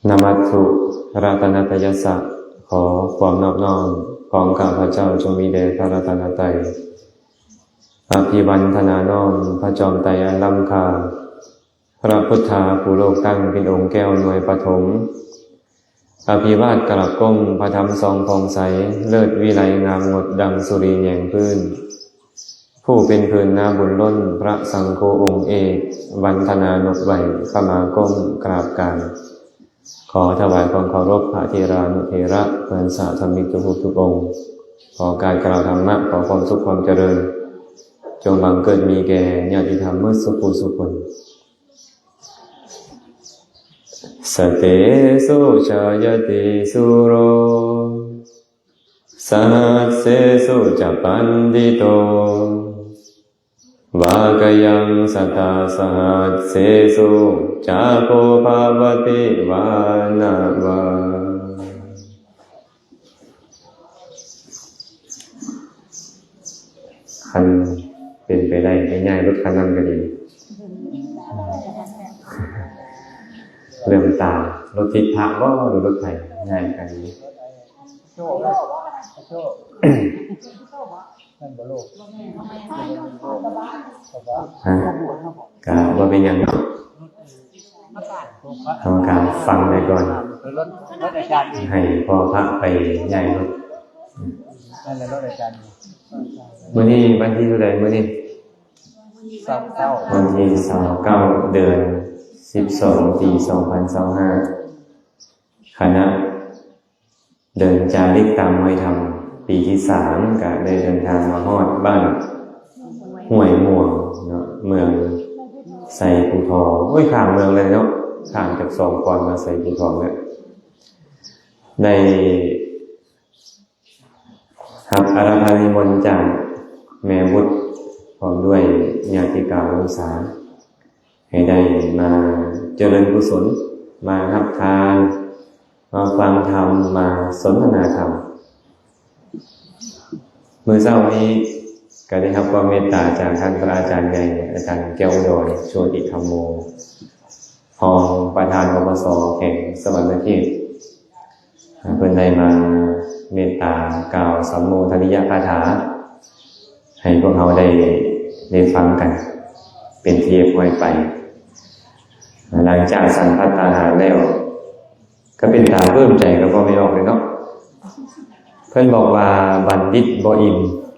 นมัสสุรัตนตยัสสะขอความนอบน้อมของข้าพเจ้าจงมีแด่พระรัตนตรัยอภิวันทนาน้อมพระจอมไตรอันล้ำค่าพระพุทธาผู้โลกตั้งเป็นองค์แก้วหน่วยปฐมอภิวาทกราบก้มพระธรรมทรงผ่องใสเลิศวิไลงามงดดังสุรีแยงพื้นผู้เป็นพื้นนาบุญล้นพระสังโฆองค์เอกวันธนานกไหวขมาก้มกราบกรานขอถวายความเคารพพระเถรานุเถระเพื่อนสาธมิกทุกองค์ขอการกล่าวธรรมะขอความสุขความเจริญจงบังเกิดมีแก่ญาติธรรมเมื่อสุขุสุขนสเตโสชายติสุโรสัสเสโสจะปันดิโตวากยังสัตตาสหัสเสโสจาโพภาวติวานาวาคันเป็นไปได้ง่ายๆรถคันนั้นก็ดีเรื่องตารถทิศทางว่าหรือรถไถง่ายกันนี้โชคนั่นบ่โลกก็ว่าเป็นยังทำการฟังไปก่อนให้พอพระไปใหญ่รถมื้อนี้วันที่เท่าไหร่มื้อนี้วันที่29เดือน12ปี2025คณะเดินจาริกตามห้อยธรรมปีที่3ก็ได้เดินทางมาฮอดบ้านห้วยม่วงเนาะเมืองไสภูทองข้ามเมืองเลยเนาะข้ามจาก2ก่อนมาไสภูทองเนี่ยได้รับอาราธนานิมนต์จากแม่วุฒิพร้อมด้วยญาติกาวงศาให้ได้มาเจริญกุศลมารับทานมาฟังธรรมมาสนทนาธรรมมื้อเช้านี้ก็ได้รับความเมตตาจากท่านพระอาจารย์ใหญ่อาจารย์แก้วดอยโชติธรรมโมรองประธานปปสแห่งสวรรค์เขตเพิ่นได้มาเมตตากล่าวสัมโมทนิยคาถาให้พวกเราได้ฟังกันเป็นที่เรียบไปหลังจากสันพัตตาหารแล้วก็เป็นตาเพิ่มใจก็พอไม่ออกเลยเนาะเพื่อนบอกว่าบัณฑิตบ่อิ่ม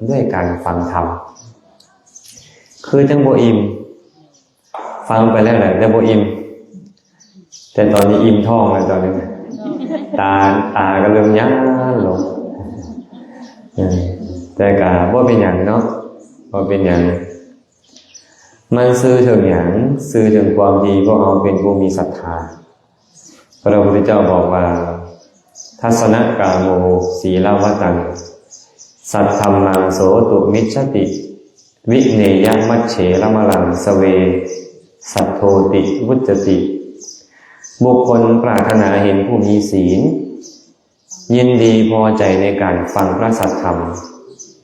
ด้วยการฟังธรรมคือจังบ่อิ่มฟังไปแล้วแหละแต่บ่อิ่มแต่ตอนนี้อิ่มท้องแล้วตอนนี้ตาก็เริ่มย้าลงแต่ก็บ่เป็นหยังเนาะบ่เป็นหยังมันซื้อถึงอย่างซื้อถึงความดีพวกเราเป็นผู้มีศรัทธาพระพุทธเจ้าบอกว่าทัศนกาโมศีลวัตังสัทธัมมังโสตุมิจฉติวิเนยมัชเฉรมลังสเวสัทโธติวุจติบุคคลปรารถนาเห็นผู้มีศีลยินดีพอใจในการฟังพระสัทธรรม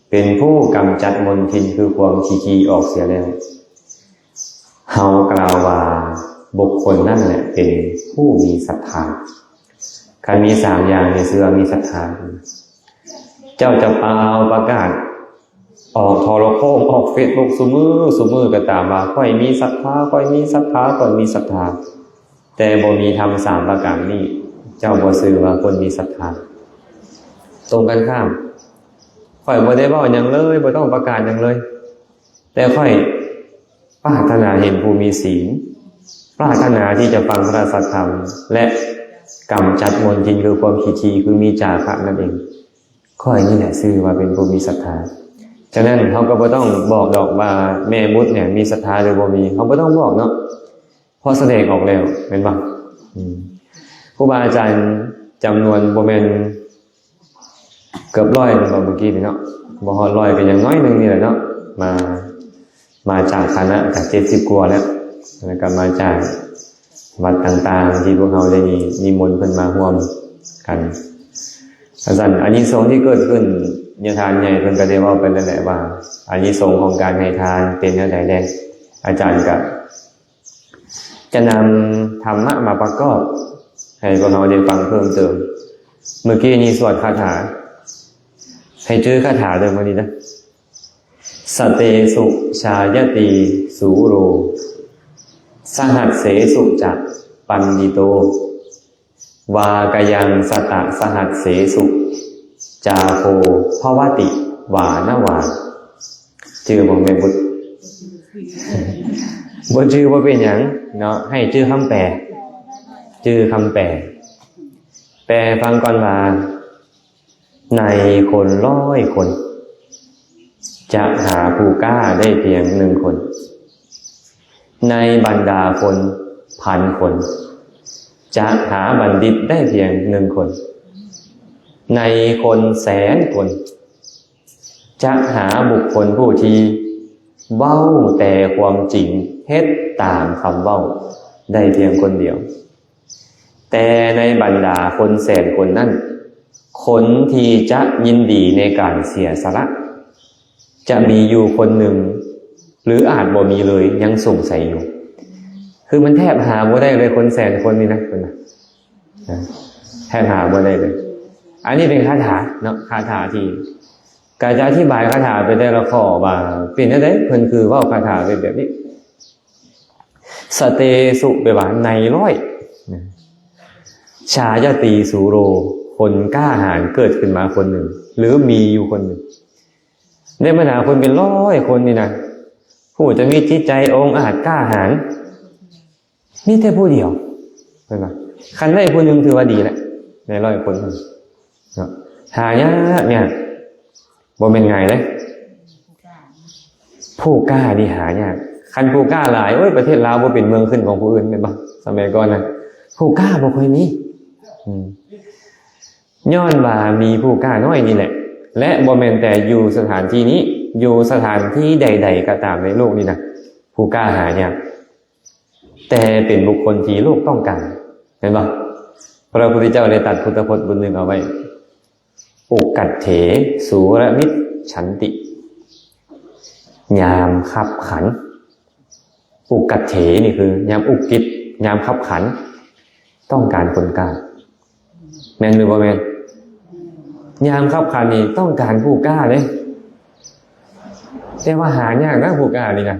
เป็นผู้กำจัดมลทินคือความขี้ออกเสียแล้วเฮากล่าวว่าบุคคลนั่นแหละเป็นผู้มีศรัทธาใครมี3อย่างในเสื้อมีศรัทธาเจ้าจะเอาประกาศออกโทรโคมออกเฟซบุ๊กซุมือก็ตามว่าค่อยมีศรัทธาค่อยมีศรัทธาค่อยมีศรัทธาแต่บ่มีทำ3ประการนี้เจ้าบ่ชื่อว่าคนมีศรัทธาตรงกันข้ามค่อยบ่ได้เว้าหยังเลยบ่ต้องประกาศหยังเลยแต่ค่อยปรารถนาเห็นผู้มีศีลปรารถนาที่จะฟังพระสัทธรรมและกำจัดมลทินคือความขี้คือมีจาคะนั่นเองข้อนี้แหละชื่อว่าเป็นผู้มีศรัทธาฉะนั้นเขาก็บ่ต้องบอกดอกว่าแม่มุดเนี่ยมีศรัทธาหรือบ่มีเขาบ่ต้องบอกเนาะพอแสดงออกแล้วเป็นบ่ครูบาอาจารย์จำนวนบ่แม่นเกือบ100เมื่อกี้นี่เนาะบ่ฮอด100ก็ยังน้อยนึงนี่แหละเนาะมาจากคณะจาก70กว่าแล้วก็มาจากวัดต่างๆที่พวกเราได้นิมนต์เพิ่นมาร่วมกันอาจารย์อานิสงส์ที่เกิดขึ้นญาทานใหญ่เพิ่นก็ได้เว้าไปแล้วแหละว่าอานิสงส์ของการให้ทานเป็นจังได๋แน่อาจารย์ก็จะนำธรรมะมาประกอบ ให้พวกเราได้ฟังเพิ่มเติมเมื่อกี้นี้สวดคาถาให้ชื่อคาถาเดิมวันนี้นะสเตสุชายตีสูโรสหัสเสสุจักปันดิโตวากยังสตะสหัสเสสุจาโพภวติวานวาชื่อบอกไม่บุตรบ่ชื่อว่าเป็นอย่างเนาะให้ชื่อคำแปลชื่อคำแปลแปลฟังก่อนว่าในคน100 คนจะหาผู้กล้าได้เพียง1 คนในบรรดาคน1,000 คนจะหาบัณฑิตได้เพียง1 คนในคน100,000 คนจะหาบุคคลผู้ที่เว้าแต่ความจริงเฮ็ดตามคำเว้าได้เพียงคนเดียวแต่ในบรรดาคน100,000 คนนั้นคนที่จะยินดีในการเสียสละจะมีอยู่คนหนึ่งหรืออาจบ่มีเลยยังสงสัยอยู่คือมันแทบหาบ่ได้เลยคน100,000 คนนี่นะคุณนะแทบหาบ่ได้เลยอันนี้เป็นคาถาเนาะคาถาที่การจะอธิบายคาถาไปได้ละข้อว่าเป็นจังได๋เพิ่นคือเว้าคาถาเป็นแบบนี้สเตสุแปลว่าใน100ชายตีสูโรคนกล้าหาญเกิดขึ้นมาคนหนึ่งหรือมีอยู่คนหนึ่งในบรรดาคนเป็น100 คนนี่นะผู้จะมีจิตใจองอาจกล้าหาญมีแต่ผู้เดียวเห็นป่ะคันได้ผู้หนึ่งถือว่าดีแล้วใน100 คนหายากเนี่ยบ่เป็นไงเลยผู้กล้านี่หายากคันผู้กล้าหลายประเทศลาวบ่เป็นเมืองขึ้นของผู้อื่นเป็นป่ะสมัยก่อนนะผู้กล้าบ่ค่อยมีย้อนว่ามีผู้กล้าน้อยนี่แหละและบ่แม่นแต่อยู่สถานที่นี้อยู่สถานที่ใดๆก็ตามในโลกนี้นะผู้กล้าหายากแต่เป็นบุคคลที่โลกต้องการเห็นป่ะพระพุทธเจ้าได้ตรัสพุทธพจน์บทหนึ่งเอาไว้อุกัตเถสูรมิตรฉันติยามขับขันอุกัตเถนี่คือยามอุกฤษยามขับขันต้องการคนกล้าแม่นหรือบ่แม่นยามขับขันนี่ต้องการผู้กล้าเลยแต่ว่าหายากนะผู้กล้านี่นะ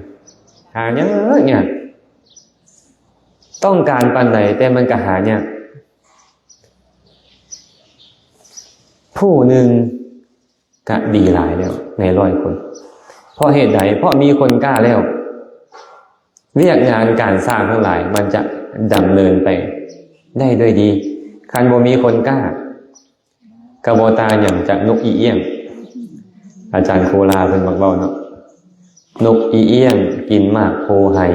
หายากเนี่ยต้องการปานใดแต่มันก็หายากผู้หนึ่งก็ดีหลายแล้วใน100 คนเพราะเหตุใดเพราะมีคนกล้าแล้วเรียกงานการสร้างทั้งหลายมันจะดำเนินไปได้ด้วยดีคันบ่มีคนกล้ากระโบตาอย่างจากนกอีเอี้ยงอาจารย์โคลาเป็นมักเว้าเนาะนกอีเอี้ยงกินมากโพไห้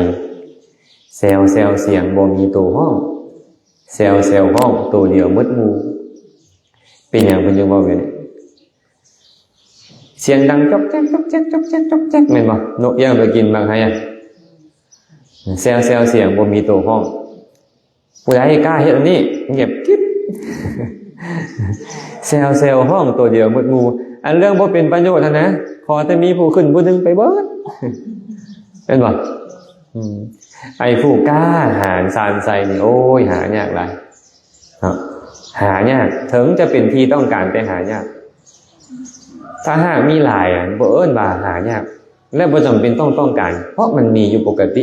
แซวเสียงบ่มีตัวห้องแซวห้องตัวเดียวมืดมูเป็นอย่างเป็นจังว่าแบบนี้เสียงดังจ๊อกแจ๊กจ๊อกแจ๊กจ๊อกแจ๊กจ๊อกแจ๊กแม่นบ่นกเอี้ยงไปกินบางไห้แซวเสียงบ่มีตัวห้องผู้ใดกล้าเฮ็ดอันนี้เงียบกิ๊บแซวห้องตัวเดียวมืดมูอันเรื่องบ่เป็นประโยชน์นะขอแต่มีผู้ขึ้นผู้นึงไปเบิดเป็นบ่ไอ้ผู้กล้าหาญซานใส่นี่โอ้ยหายากหลายหายากถึงจะเป็นที่ต้องการแต่หายากถ้าหากมีหลายบ่เอิ้นว่าหายากและบ่จำเป็นต้องการเพราะมันมีอยู่ปกติ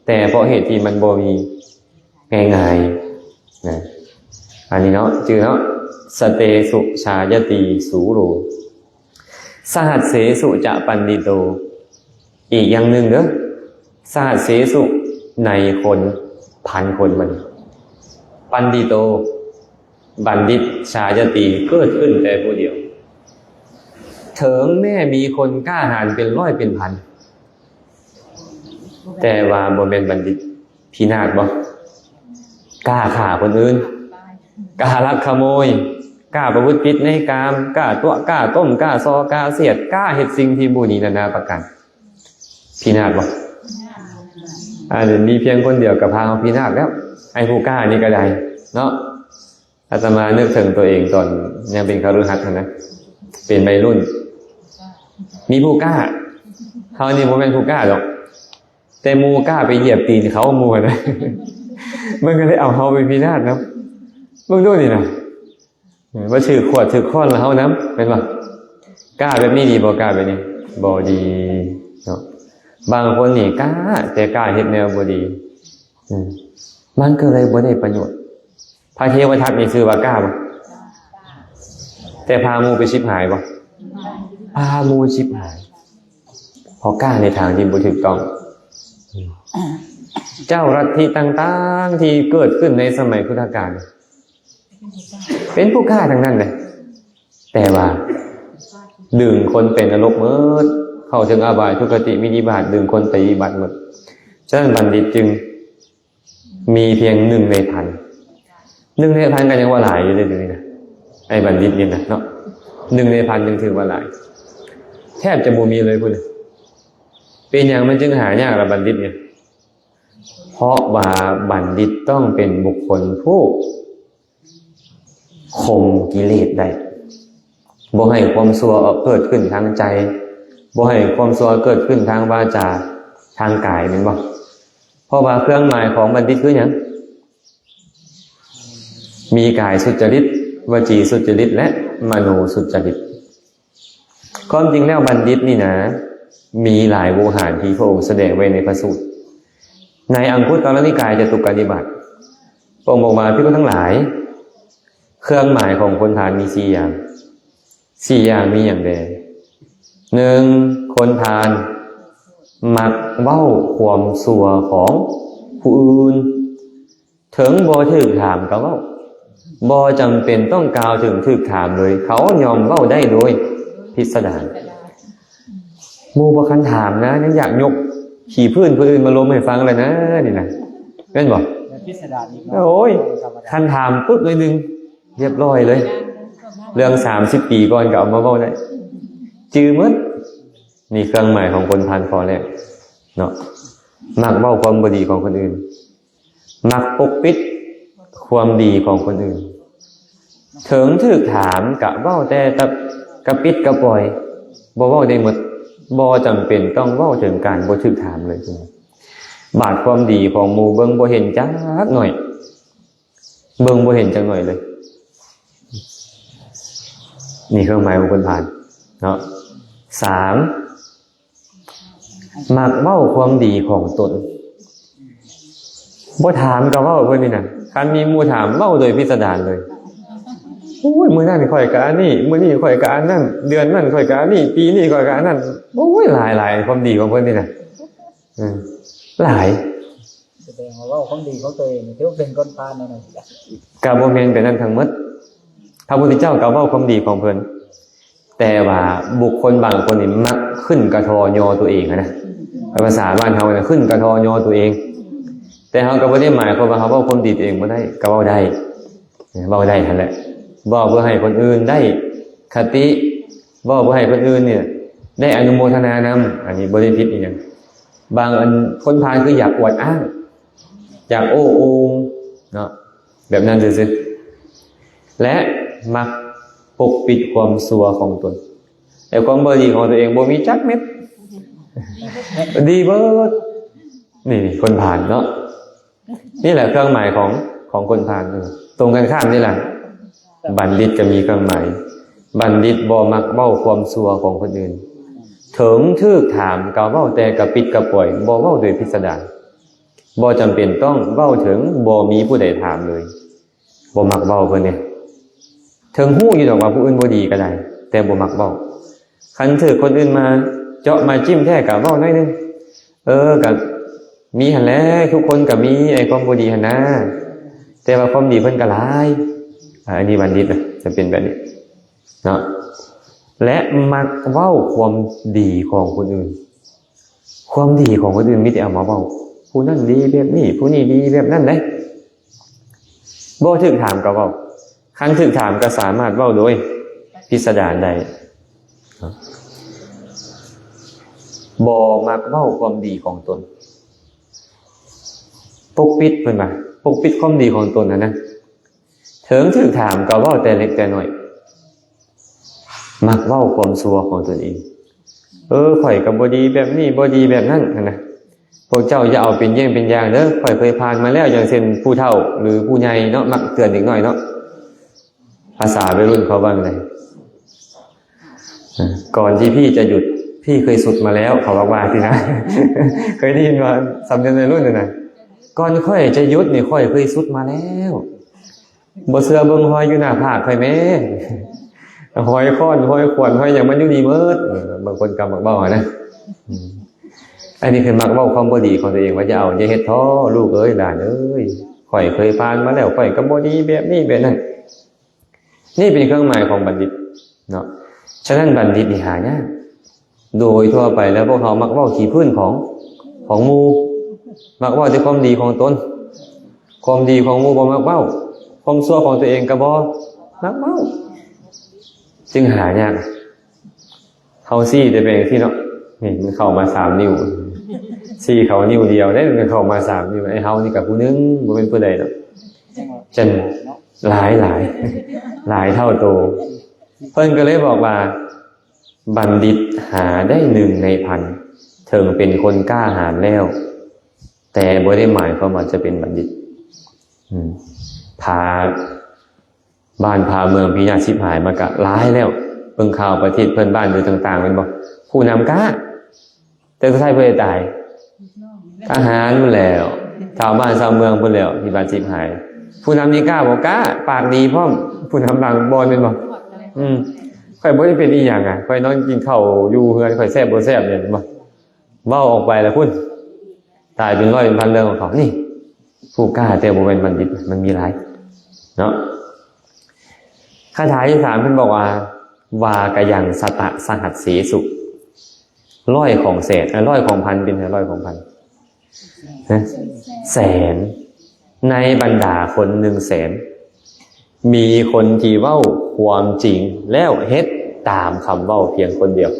แต่เพราะเหตุที่มันบ่มีง่ายๆนะอันนี้เนาะชื่อเนาะสเตสุชายตีสูโรสหัสเสสุจะปันดิโตอีกอย่างหนึ่งเด้อสหัสเสสุในคน1,000 คนมันปันดิโตบัณฑิตชายตีเกิดขึ้นแต่ผู้เดียวถึงแม้มีคนกล้าหาญเป็น100เป็นพันแต่ว่าบ่แม่นบัณฑิตพินาศบ่กล้าฆ่าคนอื่นกล้าลักขโมยกล้าประพฤติผิดในกามกล้าตัวกล้าต้มกล้าซอกล้าเสียดกล้าเฮ็ดสิ่งที่บ่ดีนานาประการพินาศบ่มีเพียงคนเดียวก็พาเฮาพินาศแล้วไอ้ผู้กล้านี่ก็ได้เนาะอาตมานึกถึงตัวเองตอนยังเป็นคฤหัสถ์นะเป็นวัยรุ่นมีผู้กล้าเฮานี่บ่แม่นผู้กล้าหรอกแต่หมู่กล้าไปเหยียบตีนเขาหมู่นะมันก็เลยเอาเฮาไปพินาศนะ เบิ่งดูนี่นะว่าถือขวดถือค้อนแล้วเฮาน้ำเป็นว่กล้าแบบนี้ดีบ่กล้าแบบนี้บ่ดีเนาะบางคนนี่กล้าแต่กล้าเฮ็ดแนวบ่ดีมันก็เลยบ่ได้ประโยชน์พระเทวทัตนี่ชื่อว่ากล้าบ่แต่พาหมู่ไปชิบหายบ่พาหมู่ชิบหายเพราะกล้าในทางที่บ่ถูกต้องเจ้าลัทธิต่างๆที่เกิดขึ้นในสมัยพุทธกาลเป็นผู้กล้าทั้งนั้นเลยแต่ว่าดึงคนเป็นนรกหมดเข้าถึงอบายทุกขติวินิบาตดึงคนไปวิบัติหมดฉะนั้นบัณฑิตจึงมีเพียง1 ใน 1,000 1 ใน 1,000ก็ยังว่าหลายอยู่เลยนี่นะไอ้บัณฑิตนี่นะเนาะ1 ใน 1,000ยังถือว่าหลายแทบจะบ่มีเลยพุ่นเป็นอย่างมันจึงหายากละบัณฑิตเนี่ยเพราะว่าบัณฑิตต้องเป็นบุคคลผู้ข่มกิเลสได้บ่ให้ความชั่วเกิดขึ้นทางใจบ่ให้ความชั่วเกิดขึ้นทางวาจาทางกายแม่นบ่เพราะว่าเครื่องหมายของบัณฑิตคือหยังมีกายสุจริตวจีสุจริตและมโนสุจริตความจริงแล้วบัณฑิตนี่นะมีหลายโวหารที่พระองค์แสดงไว้ในพระสูตรในอังคุตรนิกายจตุกนิบาตพระองค์บอกว่าภิกษุทั้งหลายเครื่องหมายของคนพาลมี4 อย่าง4 อย่างมีอย่างใด 1. คนพาลมักเว้าความชั่วของผู้อื่นถึงบ่ถูกถามก็เว้าบ่จำเป็นต้องกล่าวถึงถูกถามเลยเขายอมเว้าได้โดยพิสดารหมู่บ่คันถามนะยังอยากยกขี่พื้นผู้อื่นมาล้มให้ฟังเลยนะนี่นะแม่นบ่พิสดารอีกโอ้ยคันถามปึ๊บเลยนึงเรียบร้อยเลยเรื่อง30 ปีก่อนก็เอามาเว้าได้จื้อหมดนี่เครื่องหมายของคนพาลข้อแรกเนาะมักเว้าความบ่ดีของคนอื่นมักปกปิดความดีของคนอื่นถึงถูกถามกะเว้าแต่กะปิดกะปล่อยบ่เว้าได้หมดบ่จำเป็นต้องเว้าถึงการบ่ถูกถามเลยบาดความดีของหมู่เบิ่งบ่เห็นจักหน่อยเบิ่งบ่เห็นจักหน่อยเลยนี่เครื่องหมายของคนพาลเนาะ3มักเว้าความดีของตนบ่ถามก็เว้าเพิ่นนี่น่ะคันมีหมู่ถามเว้าโดยพิสดารเลยโอ้ยมื้อนั้นข่อยก็อันนี้มื้อนี้ข่อยก็อันนั้นเดือนนั้นข่อยก็อันนี้ปีนี้ข่อยก็อันนั้นโอ้ยหลายๆความดีของเพิ่นนี่น่ะหลายแสดงว่าความดีของตัวเองถือว่าเป็นคนพาลแน่นอนก็บ่แม่นเป็นนั้นทั้งหมดพระพุทธเจ้าก็เว้าความดีของเพิ่นแต่ว่าบุคคลบางคนนี่มักขึ้นกระทอยอตัวเองนะภาษาบ้านเฮาน่ะขึ้นกระทอยอตัวเองแต่เฮาก็บ่ได้หมายความว่าเฮาเว้าความดีตัวเองบ่ได้ก็เว้าได้นั่นแหละเว้าเพื่อให้คนอื่นได้คติเว้าเพื่อให้คนอื่นเนี่ยได้อนุโมทนานำอันนี้บ่ได้ผิดอีหยังบางอันคนพาลคืออยากอวดอ้างอยากโอ้โอเนาะแบบนั้นซื่อๆและมักปกปิดความชั่วของตนแต่ความบ่ดีของตัวเองบ่มีจักเม็ดดีเบิดนี่คนพาลเนาะนี่แหละเครื่องหมายของคนพาลตรงกันข้ามนี่แหละบัณฑิตก็มีเครื่องหมายบัณฑิตบ่มักเว้าความชั่วของคนอื่นถึงถูกถามก็เว้าแต่กะปิดกะปล่อยบ่เว้าโดยพิสดารบ่จำเป็นต้องเว้าถึงบ่มีผู้ใดถามเลยบ่มักเว้าเพิ่นเนี่ยถึงฮู้อยู่ดอกว่าผู้อื่นบ่ดีก็ได้แต่บ่มักเว้าคันถือคนอื่นมาเจาะมาจิ้มแท้ก็เว้าหน่อยนึงก็มีหั่นแหละทุกคนก็มีไอ้ความบ่ดีหั่นนะแต่ว่าความดีเพิ่นก็หลายอันนี้บัณฑิตจะเป็นแบบนี้เนาะและมักเว้าความดีของคนอื่นความดีของคนอื่นมีแต่เอามาเว้าผู้นั้นดีแบบนี้ผู้นี้ดีแบบนั้นได้บ่ถูกถามก็เว้าคันถูกถามก็สามารถเว้าโดยพิสดารได้บ่มักเว้าความดีของตนปกปิดเพิ่นว่าปกปิดความดีของตนนะถึงถูกถามก็เว้าแต่เล็กแต่น้อยมักเว้าความชั่วของตนเองข่อยก็บ่ดีแบบนี้บ่ดีแบบนั้นนะ พวกเจ้าอย่าเอาเป็นเยี่ยงเป็นอย่างเด้อค่อยเคยผ่านมาแล้วอย่างเช่นผู้เฒ่าหรือผู้ใหญ่เนาะมักเตือนเด็กน้อยเนาะภาษาวัยรุ่นเขาว่าไงก่อนที่พี่จะหยุดพี่เคยสุดมาแล้วเขาบอกว่าที่นะ เคยได้ยินว่าสำเนียงวัยรุ่นนะก่อนค่อยจะหยุดนี่ค่อยเคยสุดมาแล้วบ่เสือเบิ่งหอยอยู่หน้าผากค่อยแม่ หอยค้อนหอยขวนหอยอย่างมันอยู่ดีเมิดบางคนกำมักเบ้านะอันนี้คือมักเบ้าความบ่ดีของตัวเองว่าจะเอาอย่าเฮ็ดท้อลูกเอ้ยหลานเอ้ยข่อยเคยผ่านมาแล้วข่อยก็บ่ดีแบบนี้แบบนั้นนี่เป็นเครื่องหมายของบัณฑิตเนาะฉะนั้นบัณฑิตนี่หายากโดยทั่วไปแล้วพวกเขามักเว้าขี้พื้นของหมู่มักเว้าแต่ความดีของตนความดีของหมู่บ่มักเว้าความชั่วของตัวเองก็บ่มักเว้าจึงหายากเขาซี่จะเป็นที่เนาะนี่มันเข้ามา3 นิ้วซี่เขานิ้วเดียวได้มันเข้ามา3 นิ้วไอ้เฮานี่กับผู้นึงบ่เป็นผู้ใดเนาะจนหลายเท่าโตเพิ่นก็เลยบอกว่าบัณฑิตหาได้1 ใน 1,000ถึงเป็นคนกล้าหาญแล้วแต่บ่ได้หมายความว่าจะเป็นบัณฑิตพาบ้านพาเมืองพินาศชิบหายมากะร้ายแล้วเพิ่งข่าวประเทศเพื่อนบ้านอยู่ต่างๆเป็นบอกผู้นำกล้าแต่สุดท้ายเพื่อตายทหารหมดแล้วชาวบ้านชาวเมืองหมดแล้วที่บ้านชิบหายผู้นำนี่กล้าบอกกล้าปากดีพร้อมผู้นำบางบอลเป็นบอกค่อยบ่ได้เป็นอีหยังอ่ะค่อยนอนกินข้าวอยู่เฮือนค่อยแซ่บบ่แซ่บเนี่ยบอกเว้าออกไปแล้วพุ่นตายเป็นร้อยเป็นพันเรื่องของเขานี่ผู้กล้าแต่บ่เป็นบัณฑิตมันมีหลายเนาะคาถาที่3เพิ่นบอกว่าวากยังสตะสหัสสีสุร้อยของแสนร้อยของพันเป็นร้อยของพันนะแสนในบรรดาคน100,000มีคนที่เว้าความจริงแล้วเฮ็ดตามคำเว้าเพียงคนเดียว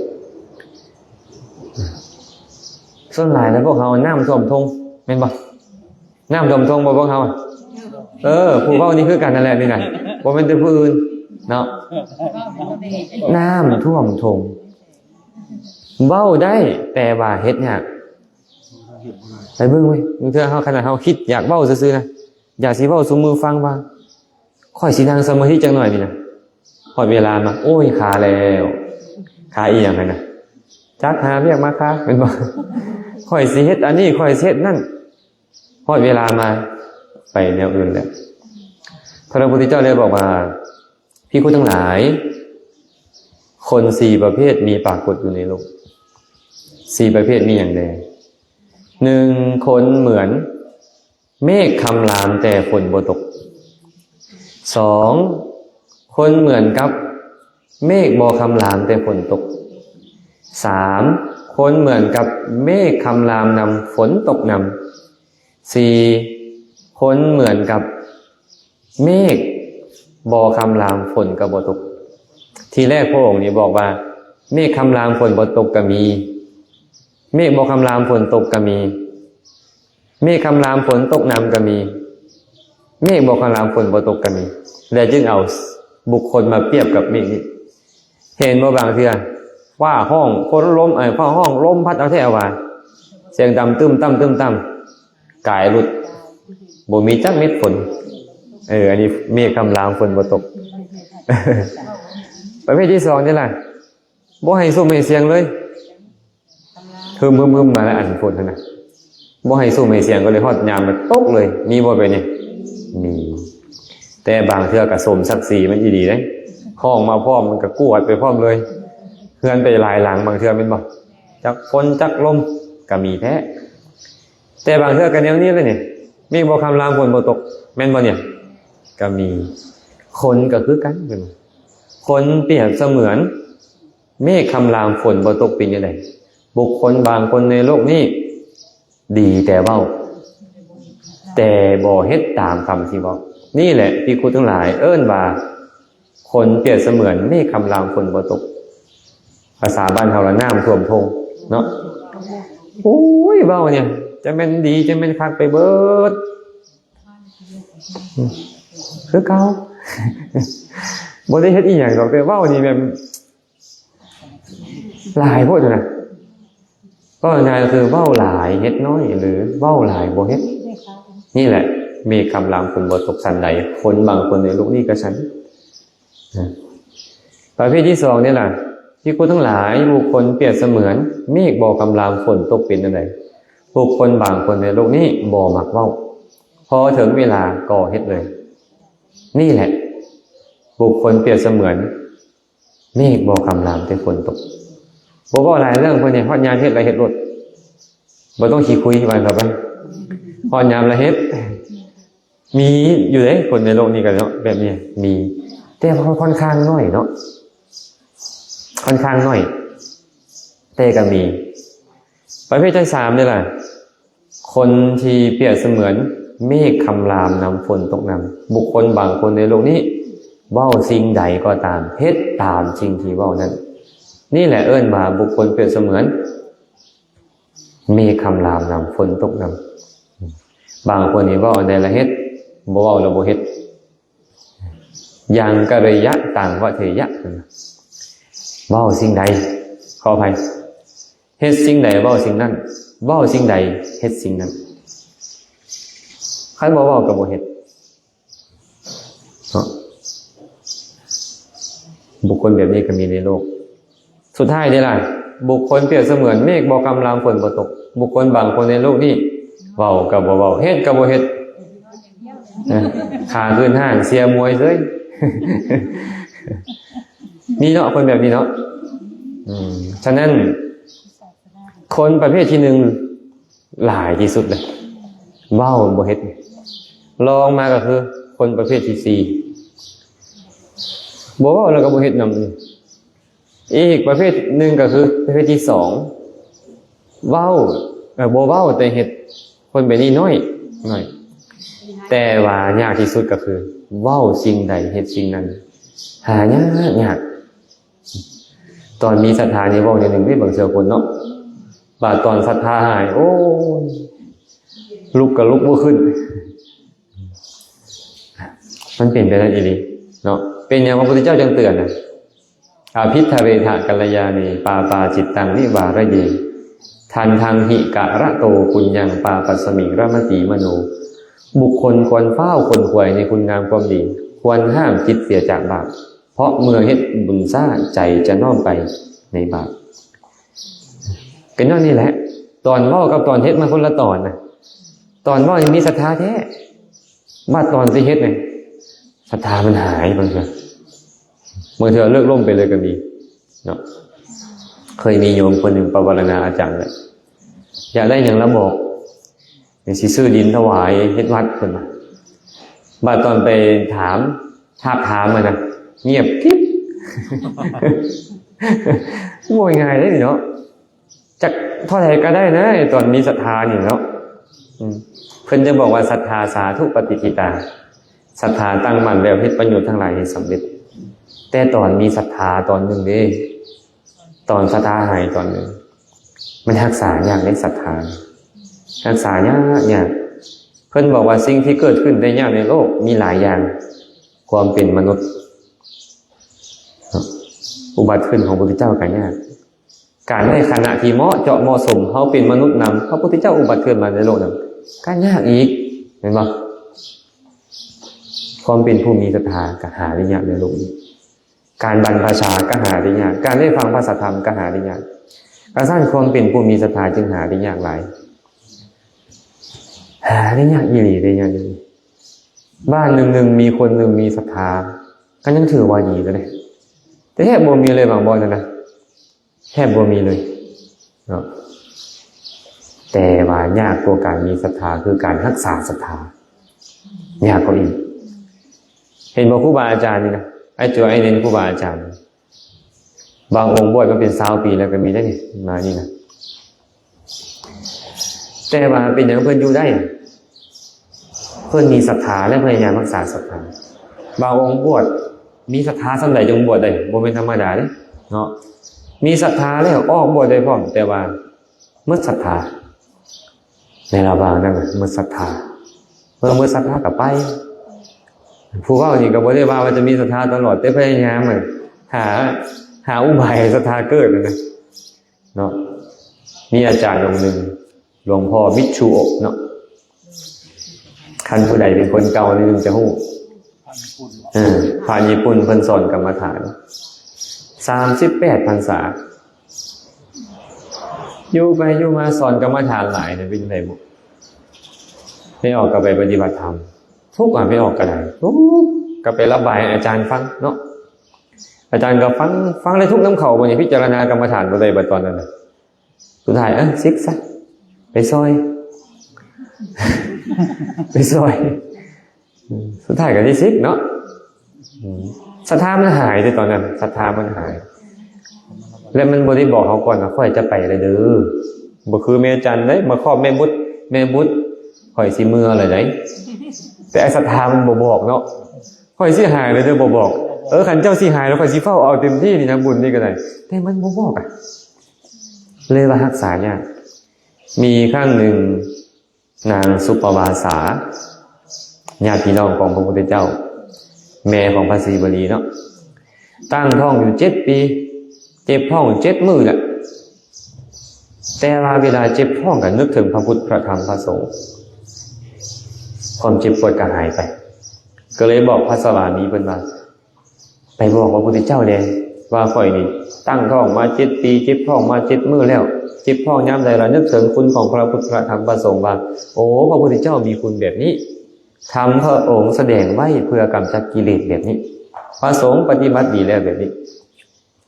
ส่วนหลายแล้วพวกเขาน้ำท่วมทงแม่นบ่น้ำท่วมทงบ่พวกเขาผู้เว้านี่คือกันนั่นแหละนี่น่ะบ่แม่นแต่ผู้อื่นเนาะน้ำท่วมทงเว้าได้แต่ว่าเฮ็ดยากไปเบิ่งเว้ยบางเทื่อเฮาขนาดเฮาคิดอยากเว้าซื่อๆนะอยากสิเว้าสู่มือฟังว่าค่อยสินั่งสมาธิจักหน่อยนี่นะพอเวลามาโอ้ยขาแล้วขาอีหยังหั่นน่ะจักหาเรียกมาค่ะเป็นบ่ค่อยสิเฮ็ดอันนี้ค่อยสิเฮ็ดนั่นพอเวลามาไปแนวอื่นแล้วพระพุทธเจ้าเลยบอกว่าภิกขุทั้งหลายคน4 ประเภทมีปรากฏอยู่ในโลก4 ประเภทมีอย่างใด1คนเหมือนเมฆคำรามแต่ฝนบ่ตก2คนเหมือนกับเมฆบ่คำรามแต่ฝนตก3คนเหมือนกับเมฆคำรามนำฝนตกนำ4คนเหมือนกับเมฆบ่คำรามฝนก็บ่ตกทีแรกพระองค์นี่บอกว่าเมฆคำรามฝนบ่ตกก็มีเมฆบ่คำรามฝนตกก็มีเมฆคำรามฝนตกนำก็มีเมฆบ่คำรามฝนบ่ตกก็มีแล้วจึงเอาบุคคลมาเปรียบกับเมฆนี้เห็นบ่บางเทื่อว่าห้องคนล้มฟ้าห้องลมพัดเอาแท้ว่าเสียงดำตึ้มตั้มตึ้มตั้มกายหลุดบ่มีจักเม็ดฝนอันนี้เมฆคำรามฝนบ่ตก ประเภทที่2นี่ล่ะบ่ให้ซุ่มให้เสียงเลยฮึมมาแล้วอันฝนนั่นน่ะบ่ให้ซุ่มให้เสียงก็เลยฮอดยามมันตกเลยมีบ่ไปนี่มีแต่บางเทื่อก็สมศักดิ์ศรีมันอีหลีเด้ห้องมาพร้อมมันก็กวดไปพร้อมเลยเฮือนไปหลายหลังบางเทื่อแม่นบ่จักฝนจักลมก็มีแท้แต่บางเทื่อก็แนวนี้เลยนี่เมฆบ่คำรามฝนบ่ตกแม่นบ่เนี่ยก็มีคนก็คือกันเป็นคนเปรียบเสมือนเมฆคำรามฝนบ่ตกเป็นจังได๋บุคคลบางคนในโลกนี้ดีแต่เว้าแต่บ่เฮ็ดตามคำที่เว้านี่แหละที่คุณทั้งหลายเอิ้นว่าคนเปรียบเสมือนเมฆคำรามฝนบ่ตกภาษาบ้านเฮาละน้ำท่วมทงเนาะโอ้ยเว้าเนี่ยจะแม่นดีจะแม่นคักไปเบิดคือเก่าบ่ได้เฮ็ดอีหยังดอกแต่เว้านี่แบบหลายโพดนะ ก็ง่ายก็คือเว้าหลายเฮ็ดน้อยหรือเว้าหลายบ่เฮ็ดนี่แหละมีคำรามคนบ่ตกสันใดคนบางคนในโลกนี้ก็ฉันประเภทที่สองนี่แหละที่คนทั้งหลายบุคคลเปรียบเสมือนเมฆบ่กำรามฝนตกเป็นอะไรบุคคลบางคนในโลกนี้บ่มักเว้าพอถึงเวลาก็เฮ็ดเลยนี่แหละบุคคลเปรียบเสมือนเมฆบ่กำรามแต่ฝนตกบ่เว้าหลายเรื่องเพิ่นเนี่ยฮอดยามเฮ็ดอะไรเฮ็ดรถบ่ต้องขี้คุยว่าครับฮอดยามละเฮ็ดมีอยู่เด้คนในโลกนี้กันเนาะแบบนี้มีแต่ค่อนข้างน้อยเนาะค่อนข้างน้อยแต่ก็มีประเภทที่สามนี่แหละคนที่เปรียบเสมือนเมฆคำรามนำฝนตกนำบุคคลบางคนในโลกนี้เว้าสิ่งใดก็ตามเฮ็ดตามสิ่งที่เว้านั้นนี่แหละเอิ้นว่าบุคคลเปรียบเสมือนเมฆคำรามนำฝนตกนำบางคนนี่เว้าอันใดละเฮ็ดบ่เว้าแล้วบ่เฮ็ดยังกะระยะต่างวะเทยะเว้าสิ่งใดขออภัยเฮ็ดสิ่งใดเว้าสิ่งนั้นเว้าสิ่งใดเฮ็ดสิ่งนั้นคันบ่เว้าก็บ่เฮ็ดเนาะบุคคลแบบนี้ก็มีในโลกสุดท้ายนี่ล่ะบุคคลเปรียบเสมือนเมฆบ่กำรามฝนบ่ตกบุคคลบางคนในโลกนี้เว้าก็บ่เว้าเฮ็ดก็บ่เฮ็ดขาขึ้นห้างเสียมวยเลยมีเนาะคนแบบนี้เนาะฉะนั้นคนประเภทที่หนึ่งหลายที่สุดเลยเว้าบ่เฮ็ดลองมาก็คือคนประเภทที่สี่บ่เว้าแล้วก็บ่เฮ็ดนำอีกประเภทหนึ่งก็คือประเภทที่สองเว้าบ่เว้าแต่เฮ็ดคนแบบนี้น้อยแต่ว่ายากที่สุดก็คือเว้าสิ่งใดเฮ็ดสิ่งนั้นหายากตอนมีศรัทธานี่เว้าอย่างหนึ่งที่บางเสือคนเนาะบาดตอนศรัทธาหายโอ้ยลุกก็ลุกบ่ขึ้นมันเป็นไปได้อีหลีเนาะเป็นอย่างพระพุทธเจ้าจึงเตือนนะอาภิทะเรทะกัลยาณีปาปาจิตตังนิวาระเยทันทังหิกะระโตปุญญังปาปัสสมิระมติมโนบุคคลควรเฝ้าคนขวยในคุณงามความดีควรห้ามจิตเสียจากบาปเพราะเมื่อเฮ็ดบุญซ่าใจจะน้อมไปในบาปก็นั่นนี่แหละตอนเว้ากับตอนเฮ็ดมันคนละตอนนะตอนเว้ายังมีศรัทธาแท้มาตอนสิเฮ็ดเนี่ยศรัทธามันหายบางเทื่อเลิกล่มไปเลยก็มีเนาะเคยมีโยมคนหนึ่งปวารณาอาจารย์เลยอยากได้อย่างละบอกอย่างสิซื้อดินถวายเฮ็ดวัดคนมาบาดตอนไปถามมันนะเงียบกิ๊บโวยง่ายได้เนาะจักเท่าไหร่ก็ได้นะตอนมีศรัทธานี่เนาะเพิ่นจะบอกว่าศรัทธาสาธุปฏิทิตาศรัทธาตั้งมั่นแล้วเฮ็ดประโยชน์ทั้งหลายให้สำเร็จแต่ตอนมีศรัทธาตอนหนึ่งเด้ตอนศรัทธาหายตอนหนึ่งมันรักษายากในศรัทธารักษายากเพิ่นบอกว่าสิ่งที่เกิดขึ้นได้ยากในโลกมีหลายอย่างความเป็นมนุษย์อุบัติขึ้นของพระพุทธเจ้าก็ยากการได้ขณะที่เหมาะสมเฮาเป็นมนุษย์นำพระพุทธเจ้าอุบัติขึ้นมาในโลกนั้นก็ยากอีกเห็นบ่ความเป็นผู้มีศรัทธาก็หาได้ยากในโลกนี้การบรรพชาก็หาได้ยากการได้ฟังพระสัทธรรมก็หาได้ยากการสร้างความเป็นผู้มีศรัทธาจึงหาได้ยากหลายหาได้ยากอีหลีได้ยากอีหลีบ้านหนึ่งมีคนหนึ่งมีศรัทธาก็ยังถือว่าดีแล้วเลยแต่แทบบ่มีเลยบางบ่อนนะแทบบ่มีเลยเนาะแต่ว่ายากกว่าการมีศรัทธาคือการรักษาศรัทธายากกว่าอีกเห็นบ่ครูบาอาจารย์นี่นะไอ้เน้นครูบาอาจารย์บางองค์บวชมาเป็น20 ปีแล้วก็มีได้นี่มานี่นะแต่ว่าเป็นอย่างเพิ่นอยู่ได้เพิ่นมีศรัทธาและพยายามรักษาศรัทธาบางองค์บวชมีศรัทธาส่ำใดจงบวชได้บ่เป็นธรรมดาเด้เนาะมีศรัทธาแล้วออกบวชได้พร้อมแต่ว่าหมดศรัทธาในระหว่างนั้นหมดศรัทธาเมื่อศรัทธาก็ไปผู้เว้านี่ก็บ่ได้ว่าจะมีศรัทธาตลอดแต่พยายามหาอุบายศรัทธาเกิดนะเนาะ มีอาจารย์องค์หนึ่งหลวงพ่อมิตชูโอะเนาะคันผู้ใดเป็นคนเก่านี่จะฮู้ผ่านญี่ปุ่นเพิ่นสอนกรรมฐาน38 พรรษาอยู่ไปอยู่มาสอนกรรมฐานหลายเนี่ยเป็นไงบุไม่ออกก็ไปปฏิบัติธรรมทุกข์ไม่ออกก็ได้ทุกข์ก็ไประบายอาจารย์ฟังเนาะอาจารย์ก็ฟังเลยทุกน้ำเข่าบนนี้พิจารณากรรมฐานบ่ได้บัดตอนนั้นน่ะสุดท้ายซิกซะไปซอยไปซอยสุดท้ายก็ที่ซิกเนาะศรัทธามันหายในตอนนั้นศรัทธามันหายแล้วมันบ่ได้บอกเขาก่อนว่าค่อยจะไปเลยเด้อบ่คือแม่จันเด้มาครอบแม่บุตรค่อยสิมืออะไรได้แต่ไอ้ศรัทธามันบ่บอกเนาะค่อยสิหายเลยเด้อบ่บอกคันเจ้าสิหายแล้วค่อยสิเฝ้าเอาเต็มที่นี่นะบุญนี่ก็ได้แต่มันบ่บอกเลยว่ารักษายากมีครั้งหนึ่งนางสุปวาสาญาติพี่น้องของพระพุทธเจ้าแม่ของพระศรีวลีเนาะตั้งท้องอยู่7 ปีเจ็บท้อง7 มื้อแหละแต่ว่าเวลาเจ็บท้องก็นึกถึงพระพุทธพระธรรมพระสงฆ์ความเจ็บปวดก็หายไปก็เลยบอกพระสวามีเพิ่นว่าไปบอกพระพุทธเจ้าเด้ว่าข่อยนี่ตั้งท้องมา7 ปีเจ็บท้องมา7 มื้อแล้วเจ็บท้องยามใดระนึกถึงคุณของพระพุทธพระธรรมพระสงฆ์ว่าโอ้พระพุทธเจ้ามีคุณแบบนี้ทำพระองค์แสดงไว้เพื่อกำจัดกิเลสแบบนี้พระสงฆ์ปฏิบัติดีแล้วแบบนี้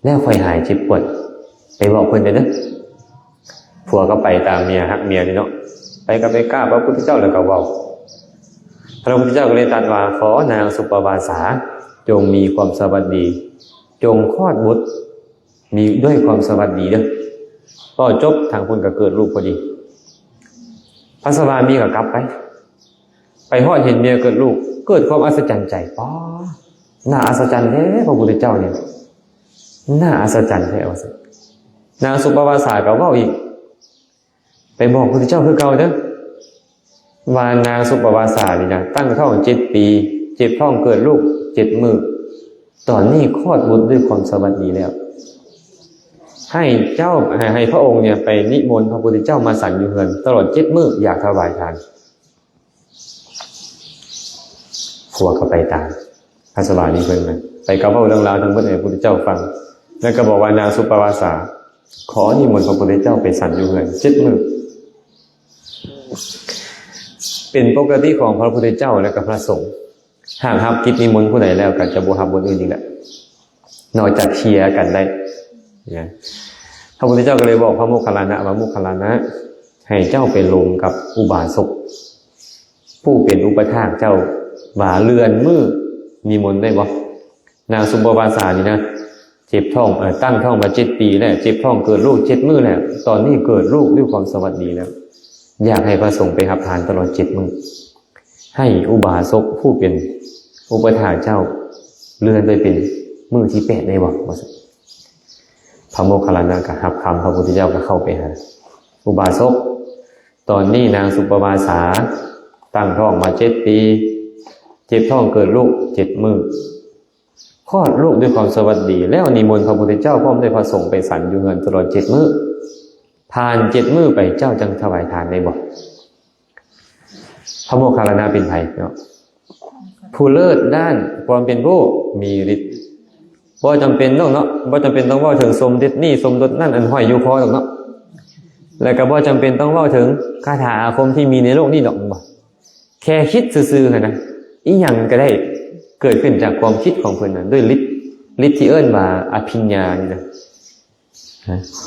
แล้วค่อยหายเจ็บปวดไปบอกเพิ่นเด้อผัวก็ไปตามเมียฮักเมียนี่เนาะไปก็ไปกล้าพระพุทธเจ้าแล้วก็เว้าพระพุทธเจ้าก็เลยตรัสว่าขอนางสุปวาสาจงมีความสวัสดีจงคลอดบุตรมีด้วยความสวัสดีเด้อก็จบทางคุณก็เกิดลูกพอดีพระสวามีก็กลับไปฮอดเห็นเมียเกิดลูกเกิดความอัศจรรย์ใจป้าน่าอัศจรรย์แท้พระพุทธเจ้าเนี่ยน่าอัศจรรย์แท้เอาสินางสุปวาสาก็เว้าอีกไปบอกพระพุทธเจ้าคือเก่าเด้อว่านางสุปวาสานี่นะตั้งท้อง7 ปีเจ็บท้องเกิดลูก7 มื้อตอนนี้คลอดบุตรด้วยความสวัสดีแล้วให้พระองค์เนี่ยไปนิมนต์พระพุทธเจ้ามาสั่งอยู่เฮือนตลอด7 มื้ออยากถวายทานผัวก็ไปตามพระสวามีเพิ่นน่ะไปกล่าวเรื่องราวทั้งหมดให้พระพุทธเจ้าฟังแล้วก็บอกว่านางสุปวาสาขอนิมนต์พระพุทธเจ้าไปสั่งอยู่เฮือน7 มื้อเป็นปกติของพระพุทธเจ้าและกับพระสงฆ์หากรับกิจนิมนต์ผู้ใดแล้วก็จะบ่รับบนอื่นอีกแล้วนอกจากเคลียร์กันได้นะพระพุทธเจ้าก็เลยบอกพระโมคคัลลานะว่าโมคคัลลานะให้เจ้าไปลงกับอุบาสกผู้เป็นอุปถากเจ้าว่าเรือนมือนิมนต์ได้บ่นางสุปวาสานี่นะเจ็บท้องตั้งท้องมา7 ปีแล้วเจ็บท้องเกิดลูก7 มื้อแล้วตอนนี้เกิดลูกด้วยความสวัสดีแล้วอยากให้พระสงฆ์ไปรับทานตลอด7 มื้อให้อุบาสกผู้เป็นอุปถากเจ้าเลื่อนไปเป็นมื้อที่8ได้บ่พระโมคคัลลานะก็รับคำพระพุทธเจ้าก็เข้าไปหาอุบาสกตอนนี้นางสุปวาสาตั้งท้องมา7 ปีเจ็บท้องเกิดลูก7 มื้อคลอดลูกด้วยความสวัสดีแล้วนิมนต์พระพุทธเจ้าพร้อมด้วยพระสงฆ์ไปฉันอยู่เฮือนตลอด7 มื้อผ่าน7 มื้อไปเจ้าจังถวายทานได้บ่พระโมคคัลลานะเป็นไผเนาะผู้เลิศด้านความเป็นผู้มีฤทธิ์บ่จำเป็นเนาะบ่จำเป็นต้องเว้าถึงสมฤทธิ์นี่สมรสนั่นอันห้อยอยู่คอดอกเนาะแล้วก็บ่จำเป็นต้องเว้าถึงคาถาอาคมที่มีในโลกนี้ดอกบ่แค่คิดซื่อๆหั่นนะอีหยังก็ได้เกิดขึ้นจากความคิดของเพิ่นน่ะด้วยฤทธิ์ที่เอิ้นว่าอภิญญานี่นะ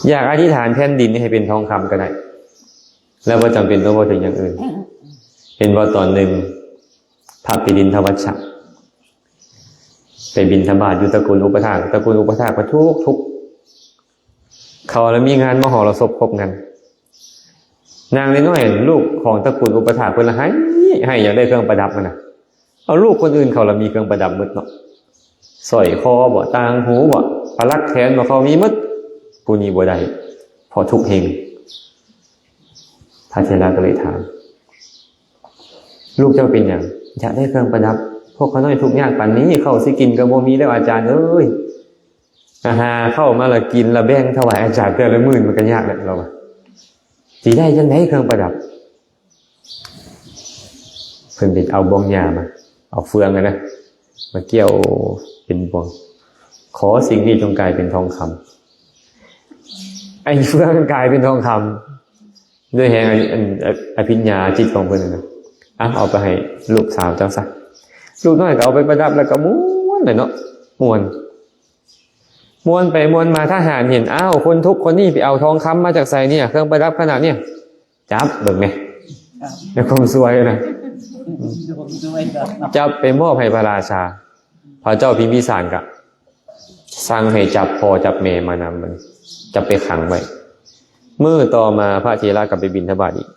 อยากอธิษฐานแผ่นดินให้เป็นทองคำก็ได้แล้วบ่จำเป็นต้องเว้าถึงอย่างอื่นเห็นว่าตอนหนึ่งพระปิดินทวัชชะไปบิณฑบาตอยู่ตระกูลอุปถากก็ทุกเขาแล้วมีงานมหรสพครบกันนางน้อยๆลูกของตระกูลอุปถากเพิ่นละให้อยากได้เครื่องประดับมันน่ะเอาลูกคนอื่นเขาละมีเครื่องประดับหมดเนาะสร้อยคอบ่ต่างหูบ่พลักแขนบ่เขามีหมดผู้นี้บ่ได้พอทุกข์เฮงพระเถระก็เลยถามลูกเจ้าเป็นอย่างอยากได้เครื่องประดับพวกเขาน้อยทุกข์ยากปานนี้เข้าสิกินก็บ่มีแล้วอาจารย์เอ้ยเข้ามาละกินละแบ่งถวายอาจารย์แต่ละมื้อมันก็ยากแหละเรา สิได้จังได๋เครื่องประดับเพิ่นไปเอาบ่วงหญ้ามาเอาเฟืองนะมาเกี่ยวเป็นบ่วงขอสิ่งนี้จงกลายเป็นทองคำไอ้เฟืองกลายเป็นทองคำด้วยแห่งอภิญญาจิตของเพิ่นนะเอาไปให้ลูกสาวเจ้าซะลูกน้อยก็เอาไปประดับแล้วก็ม้วนเลยเนาะม้วนไปม้วนมาทหารเห็นอ้าวคนทุกคนนี่ไปเอาทองคำมาจากไสเนี่ยเครื่องประดับขนาดเนี่ยจับเบิ่งแม่แล้วความสวยนะจับไปมอบให้พระราชาพระเจ้าพิมพิสารก็สั่งให้จับพ่อจับแม่มานำมันจับไปขังไว้มื้อต่อมาพระเถระกลับไปบิณฑบาตอีก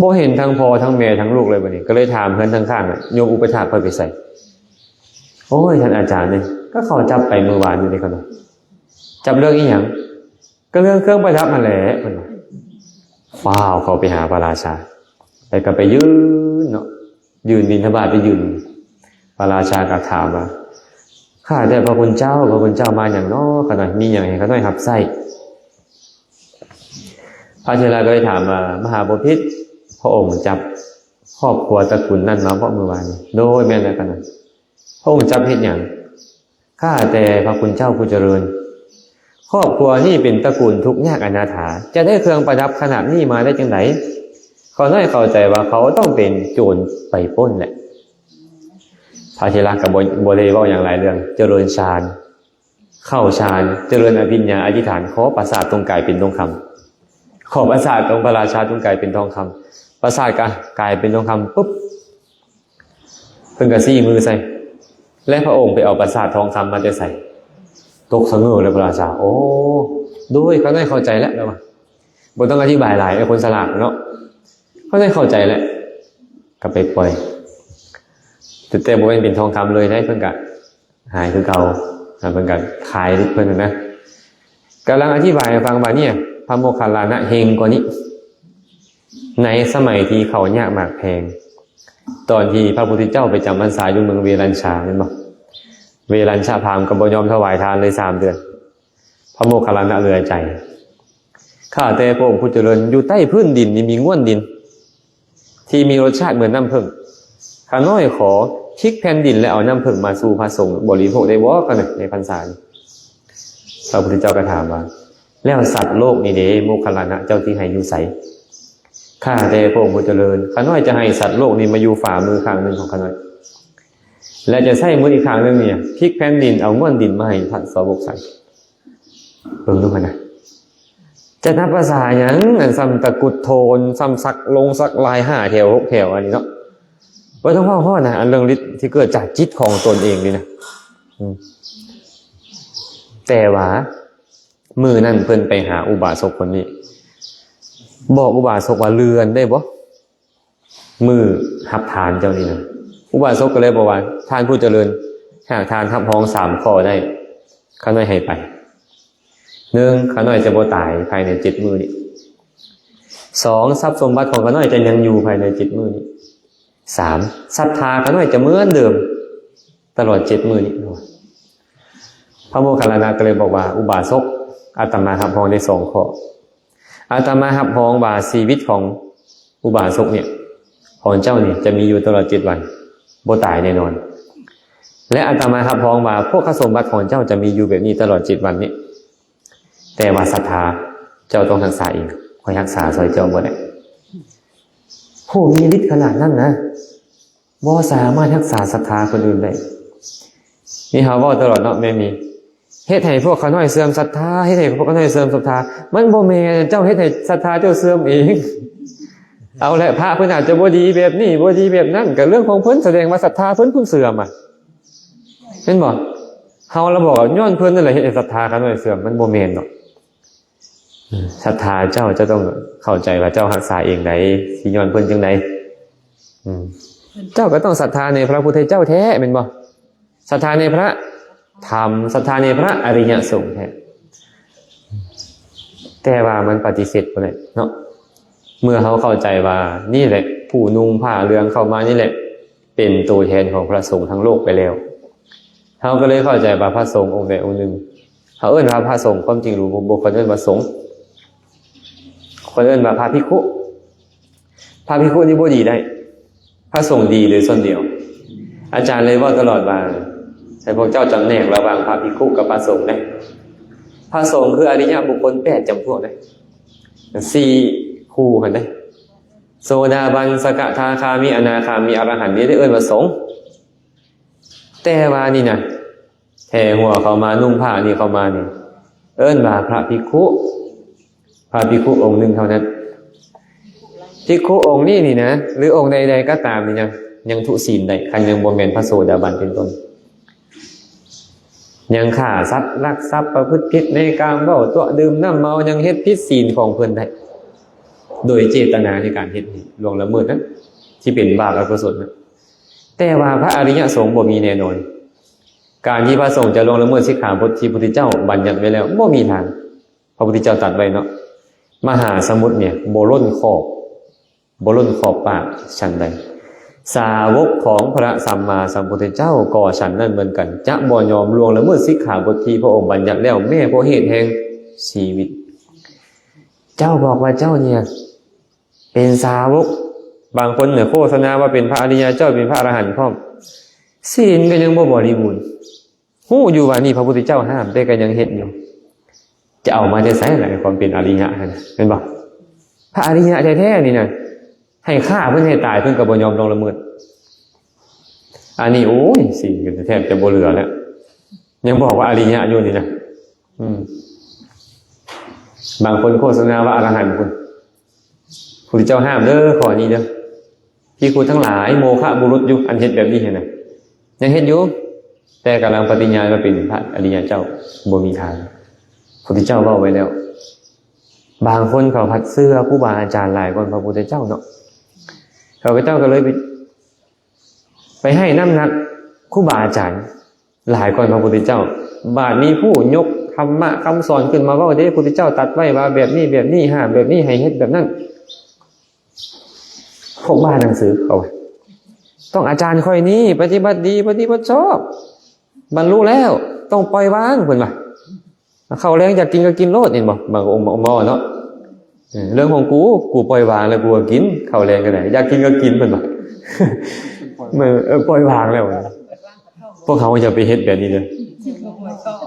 บ่เห็นทั้งพ่อทั้งแม่ทั้งลูกเลยบัดนี้ก็เลยถามเพิ่นข้างๆโยมอุปถากเพิ่นไปใส่โอ้ยท่านอาจารย์นี่ก็เขาจับไปมื้อวานอยู่นี่เขาเนาะจับเรื่องอีหยังก็เรื่องเครื่องประดับนั่นแหละเพิ่นว่าฟ้าวเข้าไปหาพระราชาไปก็ไปยืนเนาะยืนบิณฑบาตไปยืนพระราชาก็ถามว่าข้าแต่พระคุณเจ้ามาหยังเนาะขนาดมีหยังให้เขาน้อยรับใช้พระเถระก็เลยถามว่ามหาบพิตรพระองค์จับครอบครัวตระกูลนั่นมาเพราะเมื่อวานนี้โดยแม่นแล้วกันนะพระองค์จับเฮ็ดหยังข้าแต่พระคุณเจ้าผู้เจริญครอบครัวนี่เป็นตระกูลทุกข์ยากอนาถาจะได้เครื่องประดับขนาดนี้มาได้จังได๋เขาน้อยเข้าใจว่าเขาต้องเป็นโจรไปปล้นแหละพระเถระก็บ่ได้เว้าหยังหลายเรื่องเจริญฌานเข้าฌานเจริญอภิญญาอธิษฐานขอปราสาทตรงกลายเป็นทองคำขอปราสาทตรงพระราชาตรงกลายเป็นทองคำปราสาทก็กลายเป็นทองคำปุ๊บเพิ่นก็ซี่มือใส่และพระองค์ไปเอาปราสาททองคำมาจะใส่ตกสงบเลยพระราชาโอ้ด้วยเขาได้เข้าใจแล้วว่าบ่ต้องอธิบายหลายไอ้คนสลาดเนาะเขาได้เข้าใจแล้วก็ไปปล่อยแต่บ่เป็นทองคำเลยได้เพิ่นก็หายคือเก่าเพิ่นก็ขายเพิ่นนะกำลังอธิบายให้ฟังว่าเนี่ยพระโมคคัลลานะเฮงกว่านี้ในสมัยที่เขายากมากแพงตอนที่พระพุทธเจ้าไปจำพรรษาอยู่เมืองเวรัญชาเห็นบ่เวรัญชาพราหมณ์ก็บ่ยอมถวายทานเลย3เดือนพระโมคคัลลานะเหลือใจข้าแต่พระองค์ผู้เจริญอยู่ใต้พื้นดินนี่มีง่วนดินที่มีรสชาติเหมือนน้ำผึ้งข้าน้อยขอพลิกแผ่นดินและเอาน้ำผึ้งมาสู่พระสงฆ์บริโภคได้บ่กันในพรรษานี้พระพุทธเจ้าก็ถามว่าแล้วสัตว์โลกนี่เด้โมคคัลลานะเจ้าที่ให้อยู่ไสข้าแต่พระองค์ผู้เจริญข้าน้อยจะให้สัตว์โลกนี้มาอยู่ฝ่ามือข้างหนึ่งของข้าน้อยและจะใช้มืออีกข้างหนึ่งเนี่ยพลิกแผ่นดินเอาง่วนดินมาให้พระสาวกใส่ดูกันนะจะนับภาษาหยังอันซ้ำตะกุดโทนซ้ำสักลงสักลาย5แถว6แถวอันนี้เนาะบ่ต้องว่าฮ้อนะอันเรื่องฤทธิ์ที่เกิดจากจิตของตนเองนี่นะแต่ว่ามือนั่นเพิ่นไปหาอุบาสกคนนี้บอกอุบาสกว่าเรือนได้บ่มือหับทานเจ้านี่นะอุบาสกก็เลยบอกว่าท่านผู้เจริญหากทานทับห้อง3ข้อได้ข้าน้อยให้ไป1ข้าน้อยจะบ่ตายภายใน7มื้อนี้2ทรัพย์สมบัติของข้าน้อยจะยังอยู่ภายใน7มื้อนี้3ศรัทธาข้าน้อยจะเหมือนเดิมตลอด7มื้อนี้พระโมคคัลลานะก็เลยบอกว่าอุบาสกอาตมาหับห้องได้2ข้ออาตมาหับห้องว่าชีวิตของอุบาสกเนี่ยของเจ้านี่จะมีอยู่ตลอด7วันบ่ตายแน่นอนและอาตมาหับห้องว่าพวกสมบัติของเจ้าจะมีอยู่แบบนี้ตลอด7วันนี้แต่ว่าศรัทธาเจ้าต้องรักษาเองคอยรักษาซอยเจ้าบ่ได้ผู้มีฤทธิ์ขนาดนั้นนะบ่สามารถรักษาศรัทธาคนอื่นได้นี่เฮาเว้าตลอดเนาะแม่มีเฮ็ดให้พวกเขาน้อยเสื่อมศรัทธาเฮ็ดให้พวกเขาน้อยเสื่อมศรัทธามันบ่แม่นเจ้าเฮ็ดให้ศรัทธาเจ้าเสื่อมเองเอาแหละพระเพิ่นอาจจะบ่ดีแบบนี้บ่ดีแบบนั้นก็เรื่องของเพิ่นแสดงว่าศรัทธาเพิ่นเสื่อมอ่ะเห็นบ่เฮาละบอกย้อนเพิ่นนั่นแหละเฮ็ดให้ศรัทธาเขาน้อยเสื่อมมันบ่แม่นเนาะศรัทธาเจ้าจะต้องเข้าใจว่าเจ้ารักษาเองได้สิย้อนเพิ่นจังได๋เจ้าก็ต้องศรัทธาในพระพุทธเจ้าแท้แม่นบ่ศรัทธาในพระธรรมศรัทธาในพระอริยสงฆ์แท้แต่ว่ามันปฏิเสธบ่ได้เนาะเมื่อเขาเข้าใจว่านี่แหละผู้นุ่งผ้าเหลืองเข้ามานี่แหละเป็นตัวแทนของพระสงฆ์ทั้งโลกไปแล้วเขาก็เลยเข้าใจว่าพระสงฆ์องค์ใดองค์หนึ่งเขาเอิ้นว่าพระสงฆ์ความจริงรู้บุคคลเอิ้นว่าสงฆ์ค เพิ่นเอิ้นว่าพระภิกขุนี่บ่ดีได้พระสงฆ์ดีโดยส่วนเดียวอาจารย์เลยเว้าตลอดว่าให้พวกเจ้าจำแนกระหว่างพระภิกขุกับพระสงฆ์ได้พระสงฆ์คืออริยบุคคล8จำพวกได้4คู่กันได้โสดาบันสกทาคามีอนาคามีอรหันต์นี่ได้เอิ้นว่าสงฆ์แต่ว่านี่นะแผ่หัวเข้ามานุ่งผ้านี่เข้ามานี่เอิ้นว่าพระภิกขุองค์หนึ่งเท่านั้นภิกขุองค์นี่นะหรือองค์ใดๆก็ตามนี่ยังทุศีลได้คันยังบ่แม่นพระโสดาบันเป็นต้นยังฆ่าสัตว์ลักทรัพย์ประพฤติผิดในกามเว้าตัวดื่มน้ำเมายังเฮ็ดผิดศีลของเพิ่นได้โดยเจตนาในการเฮ็ดล่วงละเมิดนั้นที่เป็นบาปอกุศลนะแต่ว่าพระอริยสงฆ์บ่มีแน่นอนการที่พระสงฆ์จะล่วงละเมิดสิกขาบทที่พระพุทธเจ้าบัญญัติไว้แล้วบ่มีทางพระพุทธเจ้าตรัสไว้เนาะมหาสมุทรเนี่ยบ่ล้นขอบปากฉันใดสาวกของพระสัมมาสัมพุทธเจ้าก็ฉันนั่นเหมือนกันจะบ่ยอมล่วงละเมิดสิกขาบทที่พระองค์บัญญัติแล้วแม้เพราะเหตุแห่งชีวิตเจ้าบอกว่าเจ้าเนี่ยเป็นสาวกบางคนเนี่ยโฆษณาว่าเป็นพระอริยเจ้าเป็นพระอรหันต์พร้อมศีลก็ยังบ่บริบูรณ์ฮู้อยู่ว่านี่พระพุทธเจ้าห้ามแต่ก็ยังเฮ็ดอยู่จะเอามาจะใส่อะไรความเป็นอริยะนะเป็นบ่พระอริยะแท้ๆนี่นะให้ฆ่าเพิ่นให้ตายเพิ่นก็บ่ยอมลงละเมิดอันนี้โอ้ยศีลก็แทบจะบ่เหลือแล้วยังบอกว่าอริยะอยู่นี่นะบางคนโฆษณาว่าอรหันต์คุณพระพุทธเจ้าห้ามเด้อขอนี้เด้อภิกขุทั้งหลายโมฆะบุรุษอยู่อันเฮ็ดแบบนี้เห็นน่ะยังเฮ็ดอยู่แต่กำลังปฏิญาณว่าเป็นพระอริยเจ้าบ่มีทางพระพุทธเจ้าเว้าไว้แล้วบางคนเขาพัดเสื้อครูบาอาจารย์หลายคนพระพุทธเจ้าเนาะเขาพระเจ้าก็เลยไปให้น้ำหนักครูบาอาจารย์หลายคนพระพุทธเจ้าบาดมีผู้ยกธรรมะคำสอนขึ้นมาว่าเด้พระพุทธเจ้าตรัสไว้ว่าแบบนี้ห้ามแบบนี้ให้เฮ็ดแบบนั้นพวกบ้านหนังสือเขาต้องอาจารย์ค่อยนี้ปฏิบัติดีปฏิบัติชอบบรรลุแล้วต้องปล่อยวางเพิ่นว่าเข้าแรงอยากกินก็กินโลดเห็นบ่บางองค์บ่เนาะเรื่องของกูปล่อยวางแล้วกูก็กินเข้าแรงก็ได้อยากกินก็กินเพิ่นว่าปล่อยวางแล้วพวกเขาจะไปเฮ็ดแบบนี้เด้อ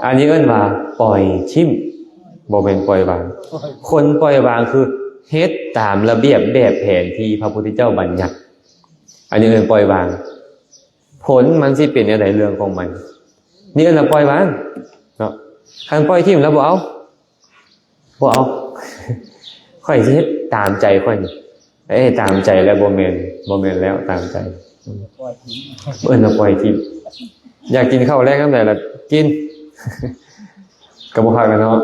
อันนี้เอิ้นว่าปล่อยทิ่มบ่แม่นปล่อยวางคนปล่อยวางคือเฮ็ดตามระเบียบแบบแผนที่พระพุทธเจ้าบัญญัติอันนี้เอิ้นปล่อยวางผลมันสิเป็นจังได๋เรื่องของมันนี่เอิ้นว่าปล่อยวางเนาะคันปล่อยทิ่มแล้วบ่เอาค่อยสิเฮ็ดตามใจค่อยนี่ตามใจแล้วบ่แม่นแล้วตามใจเอิ้นว่าปล่อยทิ่มอยากกินข้าวแรกนำใดล่ะกินก็บ่คักแล้วเนาะ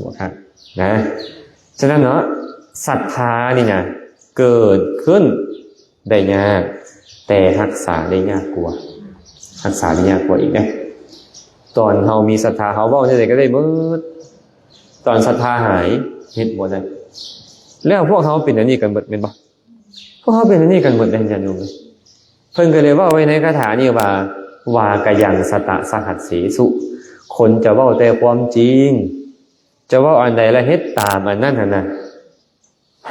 บ่คักนะฉะนั้นเนาะศรัทธานี่นะเกิดขึ้นได้ยากแต่รักษาได้ยากกว่าอีกนะตอนเฮามีศรัทธาเฮาเว้าจังได๋ก็ได้เบิดตอนศรัทธาหายเฮ็ดบ่ได้แล้วพวกเฮาเป็นอันนี้กันเบิดแม่นบ่พวกเฮาเป็นอันนี้กันเบิดได้จังโยมเพิ่นก็เลยเว้าไว้ในคาถานี้ว่าวากยังสตะสหัสสีสุคนจะเว้าแต่ความจริงจะเว้าอันใดแล้วเฮ็ดตามอันนั้นน่ะ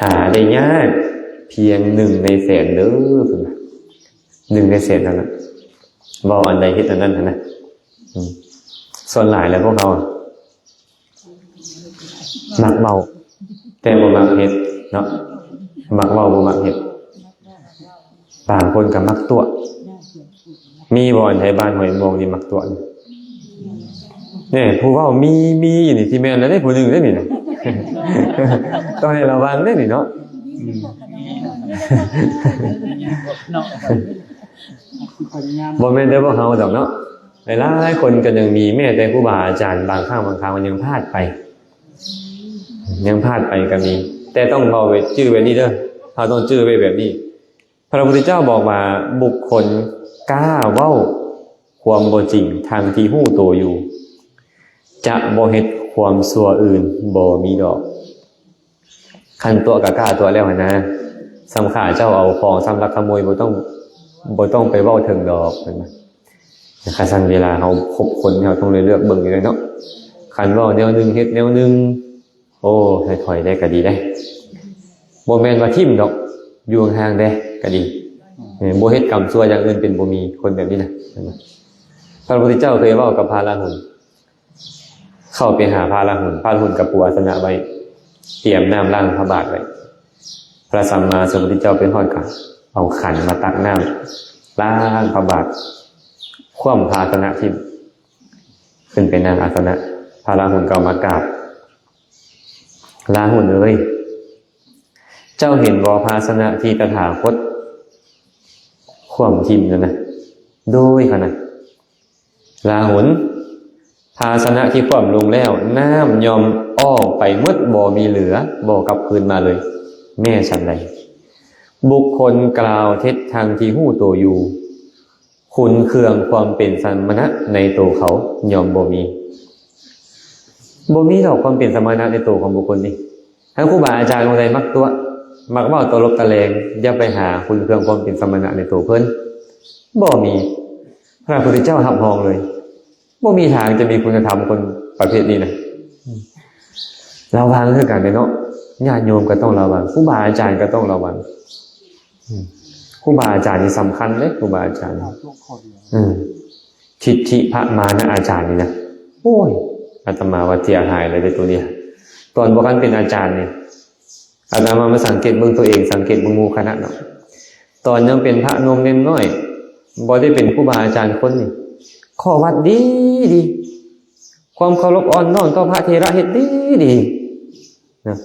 หาได้ยากเพียง1ในแสนเด้อเพิ่นว่า1ในแสนนั่นน่ะเว้าอันใดเฮ็ดอันนั้นน่ะส่วนหลายแล้วพวกเรามักเว้าแต่บ่มักเฮ็ดเนาะมักเว้าบ่มักเฮ็ดบางคนก็มักตัวมีบ่อนไทบ้านห้วยมงนี่มักตัวเนี่ยผู้เว้ามีอยู่นี่ที่แม่นแล้วได้ผู้นึงได้นี่นะต้องให้ระวังได้นี่เนาะบ่แม่นแต่พวกเฮาดอกเนาะหลายๆคนก็ยังมีแม้แต่ครูบาอาจารย์บางครั้งมันยังพลาดไปก็มีแต่ต้องเว้าไว้ชื่อไว้นี่เด้อเฮาต้องชื่อไว้แบบนี้พระพุทธเจ้าบอกว่าบุคคลกล้าเว้าความบ่จริงทางที่ฮู้ตัวอยู่จะบ่เฮ็ดความชั่วอื่นบ่มีดอกคันตัวกะกล้าตัวแล้วนะสำคัญเจ้าเอาของสำลักขโมยบ่ต้องไปเว้าถึงดอกเห็นมั้ยคันซั่นเวลาเฮาพบคนเฮาต้องเลือกเบิ่งอยู่เนาะคันเว้าแนวนึงเฮ็ดแนวนึงโอ้ถอยได้ก็ดีได้ บ่แม่นว่าทิ่มดอกอยู่ห่างๆเด้ก็ดีบ่เฮ็ดกรรมชั่วอย่างอื่นเป็นบ่มีคนแบบนี้นะพระพุทธเจ้าเคยเว้ากับพระราหุลเข้าไปหาพระราหุลกับปูอาสนะไว้เตรียมน้ำล้างพระบาทไว้พระสัมมาสัมพุทธเจ้าเป็นฮอดกันเอาขันมาตักน้ำล้างพระบาทคว่ำภาชนะทิ่มขึ้นไปนั่งอาสนะพระราหุลก็มากราบราหุลเอ้ยเจ้าเห็นบ่ภาชนะที่ตถาคตคว่ำทิ่มนั่นนะโดยขนาดราหุลภาชนะที่คว่ำลงแล้วน้ำยอมอ้อไปหมดบ่มีเหลือบ่กลับคืนมาเลยแม่ฉันใดบุคคลกล่าวเท็จทางที่หู้ตัวอยู่ขุนเคืองความเป็นสมณะในตัวเขายอมบ่มีดอกความเป็นสมณะในตัวของบุคคลนี่ทั้งครูบาอาจารย์คนใดมักเว้าตัวลบตะแลงอย่าไปหาคุณเคืองความเป็นสมณะในตัวเพิ่นบ่มีพระพุทธเจ้าหับหองเลยบ่มีทางจะมีคุณธรรมคนประเภทนี้นะระวังคือกันเนาะญาติโยมก็ต้องระวังครูบาอาจารย์ก็ต้องระวังครูบาอาจารย์นี่สำคัญเลยครูบาอาจารย์ทิฏฐิพระมานะอาจารย์นี่นะโอ้ยอาตมาว่าเสียหายเลยในตัวนี้ตอนบ่กันเป็นอาจารย์นี่อาตมาสังเกตเบิ่งตัวเองสังเกตเบิ่งหมู่คณะเนาะตอนยังเป็นพระนมเน้นน้อยบ่ได้เป็นครูบาอาจารย์คนนี่ข้อวัดดีความเคารพอ่อนน้อมต่อพระเถระเฮ็ดดีนะ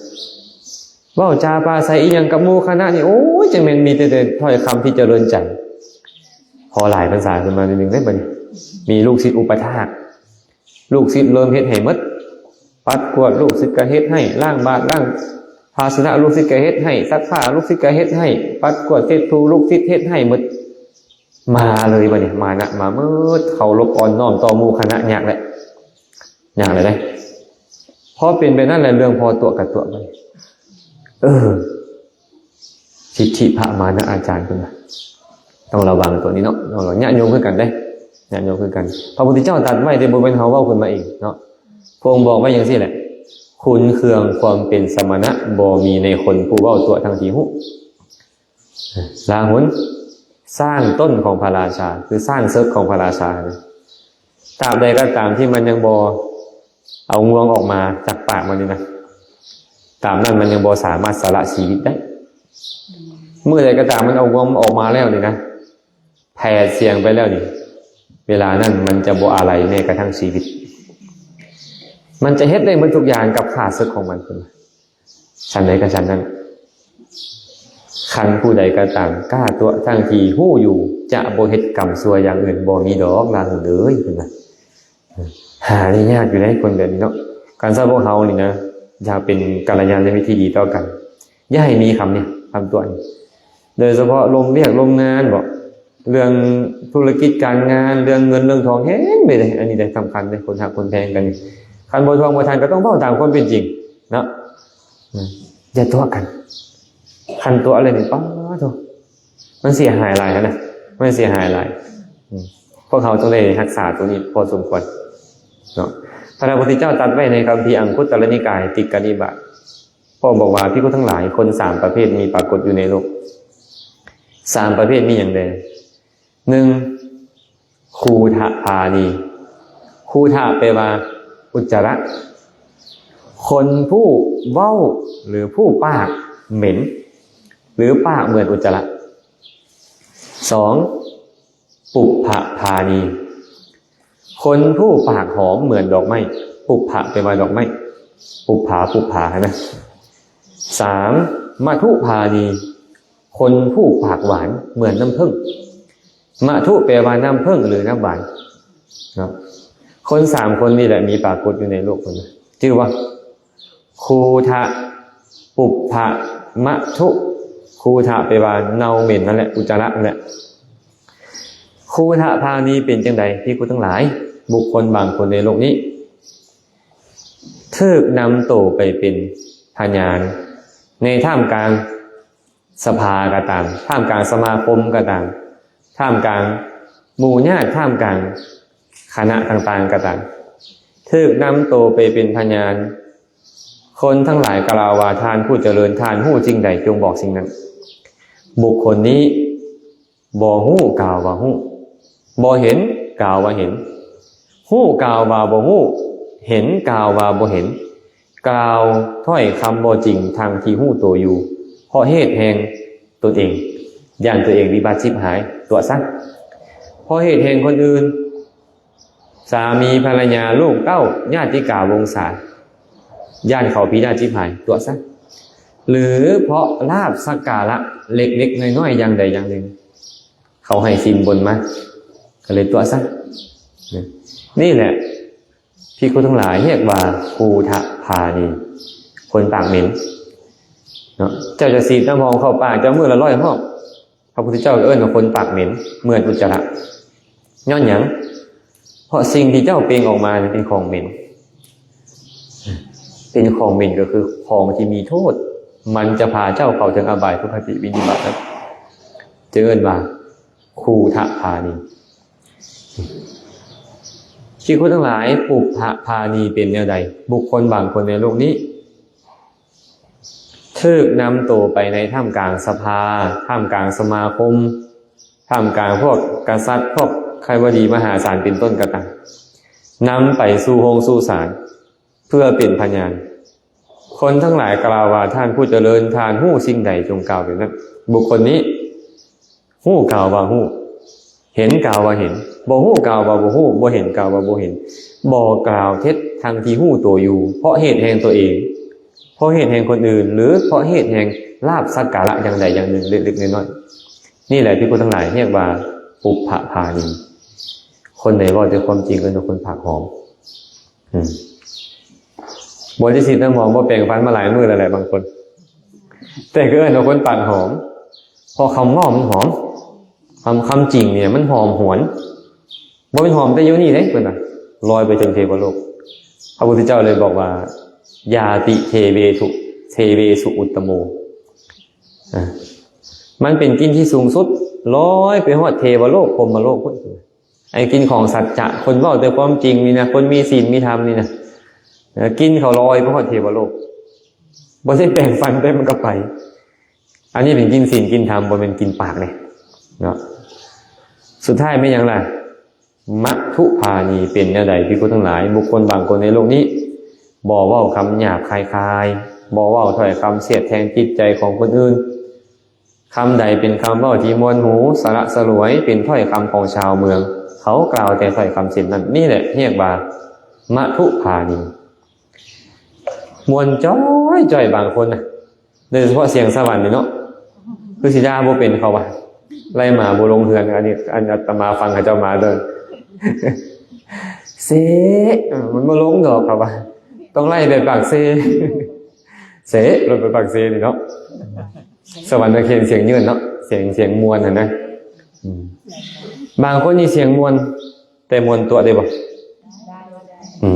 เว้าจาปราศัยอีหยังกับหมู่คณะนี่โอ้ยจังแม่นมีแต่ถ้อยคำที่เจริญใจพอหลายพรรษาขึ้นมานึงได้บัดนี้มีลูกศิษย์อุปถากลูกศิษย์เริ่มเฮ็ดให้หมดปัดกวาดลูกศิษย์ก็เฮ็ดให้ล้างบาตรล้างภาชนะลูกศิษย์ก็เฮ็ดให้ซักผ้าลูกศิษย์ก็เฮ็ดให้ปัดกวาดเช็ดถูลูกศิษย์เฮ็ดให้หมดมาเลยบัดนี้มาเมื่อเขารบอ่อนน้อมต่อหมู่คณะยากเลยได้พอเป็นไปนั่นแหละเรื่องพอตัวกับตัวไปทิฏฐิพระมานะอาจารย์ขึ้นมาต้องระวังตัวนี้เนาะเราญาติโยมคือกันได้ญาติโยมคือกันพระพุทธเจ้าตรัสไว้แต่บ่เป็นเฮาเว้าขึ้นมาเองเนาะพระองค์บอกไว้อย่างซี่แหละคุณเคืองความเป็นสมณะบ่มีในคนผู้เว้าตัวทางที่หูราหุลสร้างต้นของพระราชาคือสร้างเซิร์ฟของพระราชาตราบใดก็ตามที่มันยังบ่เอางวงออกมาจากปากมันนี่นะตามนั้นมันยังบ่สามารถสละชีวิตได้เมื่อใดก็ตามมันเอางวงออกมาแล้วนี่นะแผ่เสียงไปแล้วนี่เวลานั้นมันจะบ่อะไรแม้กระทั่งชีวิตมันจะเฮ็ดได้หมดทุกอย่างกับข้าศึกของมันขึ้นมาฉันใดก็ฉันนั้นคันผู้ใดก็ตามกล้าตัวทั้งที่ฮู้อยู่จะบ่เฮ็ดกรรมชั่วอย่างอื่นบ่มีดอกลาเลยขึ้นมาหาได้ยากอยู่ได้คนแบบนี้เนาะการสร้างพวกเฮานี่นะอย่าเป็นกัลยาณมิตรที่ดีต่อกันอย่าให้มีคำตัวนี้โดยเฉพาะลงเรียกลงงานบอกเรื่องธุรกิจการงานเรื่องเงินเรื่องทองเฮ้ยไม่ได้อันนี้ได้สำคัญเลยคนหักคนแพงกันคันบ่ทองบ่ทานก็ต้องเว้าตามความเป็นจริงเนาะอย่าตัวกันคันตัวอะไรนี่ป้าโธ่มันเสียหายหลายนะมันเสียหายหลายพวกเขาต้องได้รักษาตัวนี้พอสมควรเนาะพระพุทธเจ้าตรัสไว้ในคัมภีร์อังคุตตรนิกายติกนิบาตพ่อบอกว่าภิกษุทั้งหลายคน3ประเภทมีปรากฏอยู่ในโลก3ประเภทมีอย่างใด1คูทะพานีคูทะแปลว่าอุจจาระคนผู้เว้าหรือผู้ปากเหม็นหรือปากเหมือนอุจจาระ2ปุพพพานีคนผู้ปากหอมเหมือนดอกไม้ปุพพะเป็นว่าดอกไม้ปุพผานะ3มัทุพานีคนผู้ปากหวานเหมือนน้ำผึ้งมัทุแปลว่าน้ำผึ้งหรือน้ำหวานเนาะคน3คนนี่แหละมีปรากฏอยู่ในโลกคนนี้ชื่อว่าคูทะปุพพะมัทุคูทะแปลว่าเน่าเหม็นนั่นแหละอุจจาระนั่นแหละคูทะพานีเป็นจังใดที่คุณทั้งหลายบุคคลบางคนในโลกนี้ถูกนำโตไปเป็นพยานในท่ามกลางสภาก็ตามท่ามกลางสมาคมก็ตามท่ามกลางหมู่ญาติท่ามกลางคณะต่างๆก็ตามถูกนำโตไปเป็นพยาน คนทั้งหลายกล่าวว่าทานผู้เจริญทานหู้จริงใดจงบอกสิ่งนั้นบุคคลนี้บ่หู้กล่าวว่าหู้บ่เห็นกล่าวว่าเห็นหู้กล่าวว่าบ่หู้เห็นกล่าวว่าบ่เห็นกล่าวถ้อยคำบ่จริงทางที่หู้ตัวอยู่เพราะเหตุแห่งตนเองย่านตัวเองวิบัติชิบหายตัวซักเพราะเหตุแห่งคนอื่นสามีภรรยาลูกเต้าญาติกาวงศาย่านเขาพินาศชิบหายตัวซักหรือเพราะลาภสักการะเล็กๆน้อยๆอย่างใดอย่างหนึ่งเขาให้สินบนมาก็เลยตัวซักนี่แหละที่คุณทั้งหลายเรียกว่าภูทะพานีคนปากเหม็นเนาะเจ้าจะสีน้ำมองเข้าปากเจ้ามือละร้อยห้องพระพุทธเจ้าเอิ้นว่าคนปากเหม็นเหมือนอุจจาระย้อนหยังเพราะสิ่งที่เจ้าเปล่งออกมาเป็นของเหม็นเป็นของเหม็นก็คือของที่มีโทษมันจะพาเจ้าเข้าถึงอบายทุกขติวินิบาตครับเอิ้นว่าภูทะพานีที่คุณทั้งหลายปุพพานีเป็นแนวใดบุคคลบางคนในโลกนี้ถูกนำตัวไปในท่ามกลางสภาท่ามกลางสมาคมท่ามกลางพวกกษัตริย์พวกใครวดีมหาศาลเป็นต้นกระตังนำไปสู่โฮงสู่ศาลเพื่อเป็นพยานคนทั้งหลายกล่าวว่าท่านผู้เจริญทานหู้สิ่งใดจงกล่าวอย่างนั้นบุคคลนี้หู้กล่าวว่าหู้เห็นกล่าวว่าเห็นบ่ฮู้กล่าวว่าบ่ฮู้บ่เห็นกล่าวว่าบ่เห็นบ่กล่าวเท็จทางที่ฮู้ตัวอยู่เพราะเหตุแห่งตัวเองเพราะเหตุแห่งคนอื่นหรือเพราะเหตุแห่งลาภสักการะอย่างใดอย่างหนึ่งเล็กๆน้อยๆนี่แหละที่คนทั้งหลายเรียกว่าปุพพพานีคนไหนว่าจะความจริงก็เป็นคนปากหอมบริสิทธิ์น้ำหอมบ่แปลงฟันมาหลายมื้อแล้วแหละบางคนแต่ก็เอิ้นว่าคนปากหอมพอคำว่ามันหอมคำจริงเนี่ยมันหอมหวนบ่เป็นหอมแต่อยู่นี่เด้เพิ่นน่ะลอยไปถึงเทวโลกพระพุทธเจ้าเลยบอกว่ายาติเทเวสุอุตตโมมันเป็นกินที่สูงสุดลอยไปฮอดเทวโลกพรหมโลกพุ่นไอ้กินของสัจจะคนเว้าแต่ความจริงนี่นะคนมีศีลมีธรรมนี่นะกินเขาลอยไปฮอดเทวโลกบ่ใช่แปลงฟันไปมันก็ไปอันนี้เป็นกินศีลกินธรรมบ่เป็นกินปากเลยเนาะสุดท้ายไม่ยังล่ะมัทธุพานีเป็นแนวใดที่คุณทั้งหลายบุคคลบางคนในโลกนี้บ่เว้าคำหยาบคายๆบ่เว้าถ้อยคำเสียดแทงจิตใจของคนอื่นคำใดเป็นคำเว้าที่มวลหูสระสลวยเป็นถ้อยคำของชาวเมืองเขากล่าวแต่ถ้อยคำเสียดนั้นนี่แหละเรียกว่ามัทธุพานีมวลจ้อยบางคนนะโดยเฉพาะเสียงสวรรค์นี่เนาะคือสิดาบ่เป็นเขาว่าไล่หมาบุลงเฮือนอันนี้อาตมาฟังเขาเจ้ามาเดินเซมันมาลงดอกครับว่าต้องไล่ไปปากเซลงไปปากเซนี่เนาะสวรรค์เขียนเสียงยืนเนาะเสียงมวลนะบางคนนี่เสียงมวลแต่มวลตัวได้บ่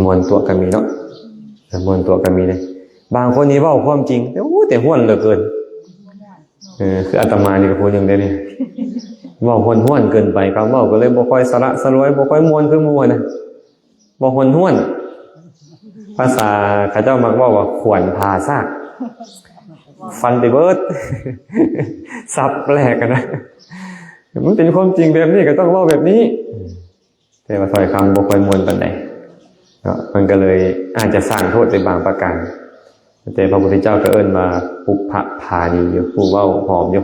มวลตัวก็มีเนาะมวลตัวก็มีเลยบางคนนี่เว้าความจริงแต่ห้วนเหลือเกินคืออาตมานี่ก็พูดอย่างเดียวนี่เว้าห้วนเกินไปคำเว้าก็เลยบ่ค่อยสระสลวยบ่ค่อยมวลคือมวลนะบ่ห้วนภาษาเขาเจ้ามักว่าขวนพาซากฟันไปเบิดสับแปลกกันนะมันเป็นความจริงแบบนี้ก็ต้องเว้าแบบนี้แต่ว่าถ้อยคำบ่ค่อยมวลปานใดมันก็เลยอาจจะสร้างโทษในบางประการแต่พระพุทธเจ้าก็เอิ้นมาปุพพพานีอยู่ผู้เว้าหอมอยู่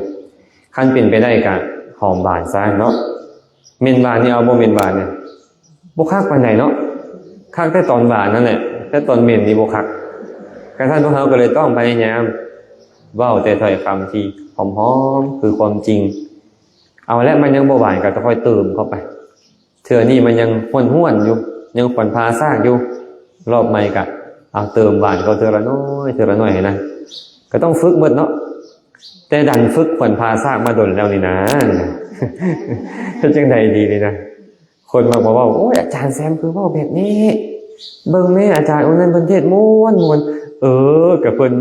ขั้นเป็นไปได้ก็หอมบานซะเนาะเมนบานนี่เอาบ่เมนบานเนี่ยบ่คักปานใดเนาะคักแต่ตอนบานนั่นแหละแต่ตอนเมนนี่บ่คักกระทั่งพวกเราก็เลยต้องพยายามเว้าแต่ถ้อยคำที่หอมๆคือความจริงเอาแล้วมันยังบ่หวานก็ต้องค่อยเติมเข้าไปเทื่อนี้มันยังห้วนๆอยู่ยังขวัญพาซากอยู่รอบใหม่ก็เอาเติมหวานเขาเทื่อละน้อยนะก็ต้องฝึกเบิดเนาะแต่ดันฝึกขวัญพาซากมาดนแล้วนี่นะถ้าจังใดดีนี่นะคนมาบอกว่าโอ้ยอาจารย์แซมคือเว้าแบบนี้เบิ่งแม่อาจารย์องค์นั้นเพิ่นเทศม่วนกับเพิ่น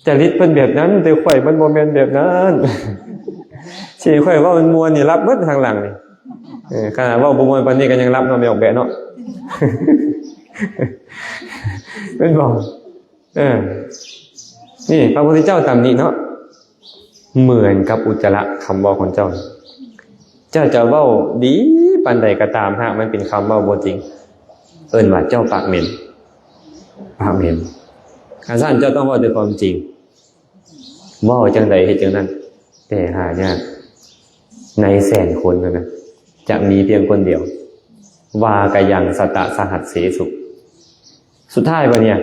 จริตเพิ่นแบบนั้นแต่ข่อยมันบ่แม่นแบบนั้นสิข่อยว่ามันม่วนนี่รับเบิดทางหลังนี่ขนาดว่าบ่ม่วนปานนี้ก็ยังรับเนาะไม่ออกแบบเนาะเป็นบ่ นี่พระพุทธเจ้าตำหนิเนาะเหมือนกับอุจจาระคำเว้าของเจ้าจะเว้าดีปานใดก็ตามหากมันเป็นคำเว้าบ่จริงเอิ้นว่าเจ้าปากเหม็นอาจารย์เจ้าต้องเว้าด้วยความจริงเว้าจังใดเฮ็ดจังนั้นแต่หายากในแสนคนนะจะมีเพียงคนเดียววากยังสตะสหัสเสสุสุดท้ายว่าเนี่ย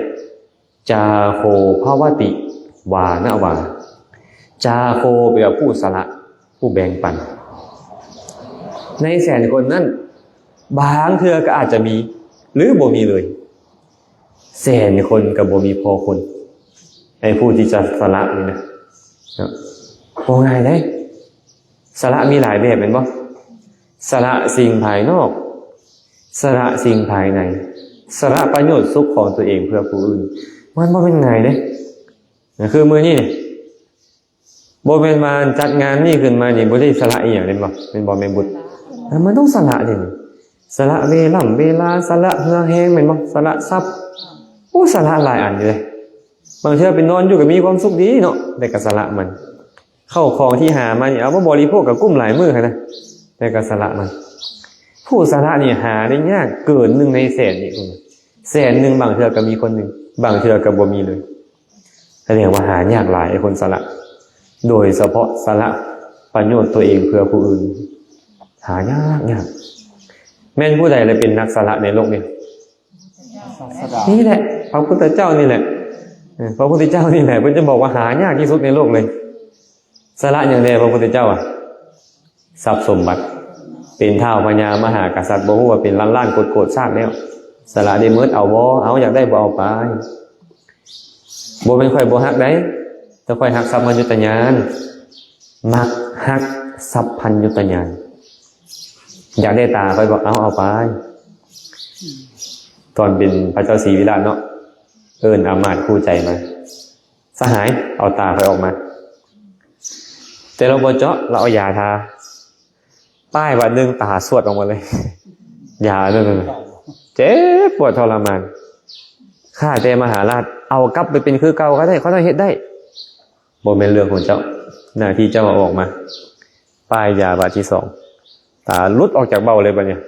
จาโคภวติวานาวาจาโคแปลว่าผู้สละผู้แบ่งปันในแสนคนนั้นบางเทื่อก็อาจจะมีหรือบ่มีเลยแสนคนก็บ่มีพอคนไอ้ผู้ที่จะสละนี่นะบ่ง่ายเด้สละมีหลายแบบแม่นบ่สละสิ่งภายนอกสละสิ่งภายในสละประโยชน์สุขของตัวเองเพื่อผู้อื่นมันบ่เป็นง่ายเด้คือมื้อนี้บ่แม่นมาจัดงานนี่ขึ้นมานี่บ่ได้สละอีหยังเด้บ่เป็นบ่แม่นบุญมันต้องสละดิสละเวลาสละเหือแห้งแม่นบ่สละทรัพย์โอ้สละหลายอันอยู่เลยบางเทื่อไปนอนอยู่ก็มีความสุขดีเนาะแต่ก็สละมันเข้าของที่หามานี่เอามาบริโภคกับกุ้มหลายมื้อคั่นนะแต่ก็สละมันผู้สละนี่หาได้ยากเกิน1ในแสนนี่แสนนึงบางเทื่อก็มีคนนึงบางเทื่อก็บ่มีเลยแสดงว่าหายากหลายไอ้คนสละโดยเฉพาะสละประโยชน์ตัวเองเพื่อผู้อื่นหายากแม่นผู้ใดเลยเป็นนักสละในโลกนี้นี่แหละพระพุทธเจ้านี่แหละพระพุทธเจ้านี่แหละเพิ่นจะบอกว่าหายากที่สุดในโลกเลยสละอย่างใดพระพุทธเจ้าทรัพย์สมบัติเป็นท้าวพญามหากษัตริย์บ่ฮู้ว่าเป็นล้านๆโกรธๆซากแล้วสละได้หมดเอาบ่เอาอยากได้บ่เอาไปบ่แม่นค่อยบ่ฮักได้แต่ค่อยฮักสัพพัญญุตญาณมักฮักสัพพัญญุตญาณอยากได้ตาค่อยบอกเอาไปตอนเป็นพระเจ้าศรีวิราชเนาะเอิ้นอามาตย์คู่ใจมาสหายเอาตาค่อยออกมาแต่เราบ่เจาะเราเอายาทาป้ายวันนึงตาสวดออกมาเลยยานั่นเจ็บปวดทรมานข้าแต่มหาราชเอากลับไปเป็นคือเก่าก็ได้เขาต้องเฮ็ดได้บ่แม่นเรื่องของเจ้าหน้าที่เจ้าเอาออกมาป้ายยาบาทที่2ตาหลุดออกจากเบ้าเลยบัดเนี่ย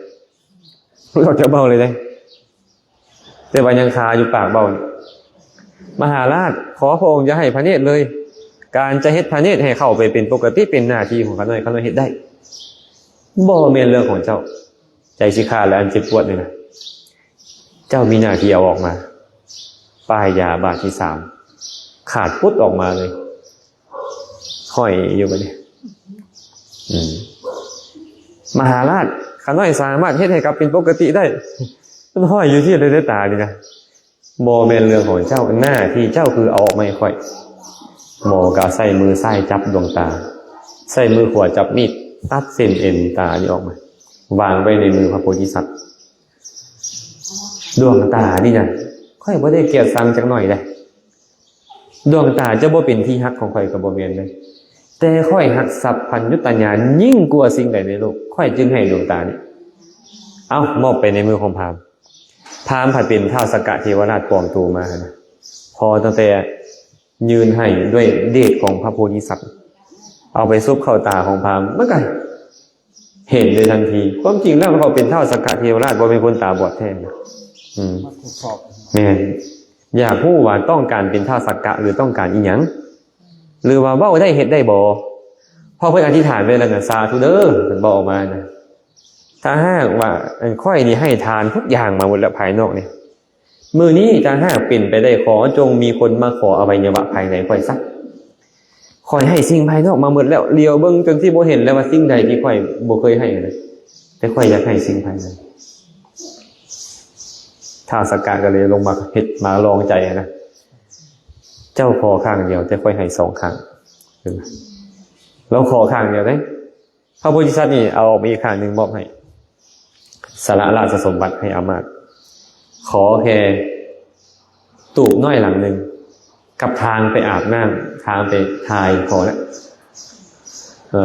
หลุดออกจากเบ้าเลยได้แต่ว่ายังคาอยู่ปากเบ้ามหาราชขอพระองค์อย่าให้พระเนตรเลยการจะเฮ็ดพระเนตรให้เข้าไปเป็นปกติเป็นหน้าที่ของเขาหน่อยเขาเฮ็ดได้บ่แม่นเรื่องของเจ้าใจสิขาดและอันเจ็บปวดนี่นะเจ้ามีหน้าที่เอาออกมาป้ายยาบาทที่3ขาดปุ๊ดออกมาเลยห้อยอยู่บัดนี้มหาราชข้าน้อยสามารถเฮ็ดให้กลับเป็นปกติได้มันห้อยอยู่ที่เลยตานี่นะบ่แม่นเรื่องของเจ้าหน้าที่เจ้าคือเอาออกมาให้ค่อยหมอก็ใส่มือซ้ายจับดวงตาใส่มือขวาจับมีดตัดเส้นเอ็นตานี่ออกมาวางไว้ในมือพระโพธิสัตว์ดวงตานี่นะค่อยบ่ได้เกลียดชังจักหน่อยเลยดวงตาจะบ่เป็นที่ฮักของค่อยก็บ่แม่นเลยแต่ค่อยหักสัพพัญญุตญาณยิ่งกว่าสิ่งใดในโลกค่อยจึงให้ดวงตานี้มอบไปในมือของพราหมณ์ผัดเป็นท้าวสักกะเทวราชปลอมตัวมานะพอตั้งแต่ยืนให้ด้วยเดชของพระโพธิสัตว์เอาไปซุบเข้าตาของพราหมณ์เมื่อไงเห็นเลยทันทีความจริงแล้วเขาเป็นท้าวสักกะเทวราชบ่เป็นคนตาบอดแท้แม่นอยากรู้ว่าต้องการเป็นท้าวสักกะหรือต้องการอีหยังหรือว่าเว้าได้เฮ็ดได้บ่พอเพิ่นอธิษฐานไว้แล้วน่ะสาธุเด้อเพิ่นบอกออกมานะถ้าหากว่าค่อยนี่ให้ทานทุกอย่างมาหมดแล้วภายนอกนี่มื้อนี้ถ้าหากเป็นไปได้ขอจงมีคนมาขออวัยวะภายในค่อยซักค่อยให้สิ่งภายนอกมาหมดแล้วเลียวเบิ่งจนที่บ่เห็นแล้วว่าสิ่งใดที่ค่อยบ่เคยให้เลยแต่ค่อยอยากให้สิ่งภายในท้าวสักกะก็เลยลงมาเฮ็ดมาลองใจนะเจ้าขอข้างเดียวแต่ค่อยให้2ข้างแล้วขอข้างเดียวได้พระโพธิสัตว์นี่เอาออกมาอีกข้างนึงมอบให้สละราชสมบัติให้อามาตย์ขอแค่ตูบน้อยหลังนึงกับทางไปอาบน้ำทางไปทายพอแล้ว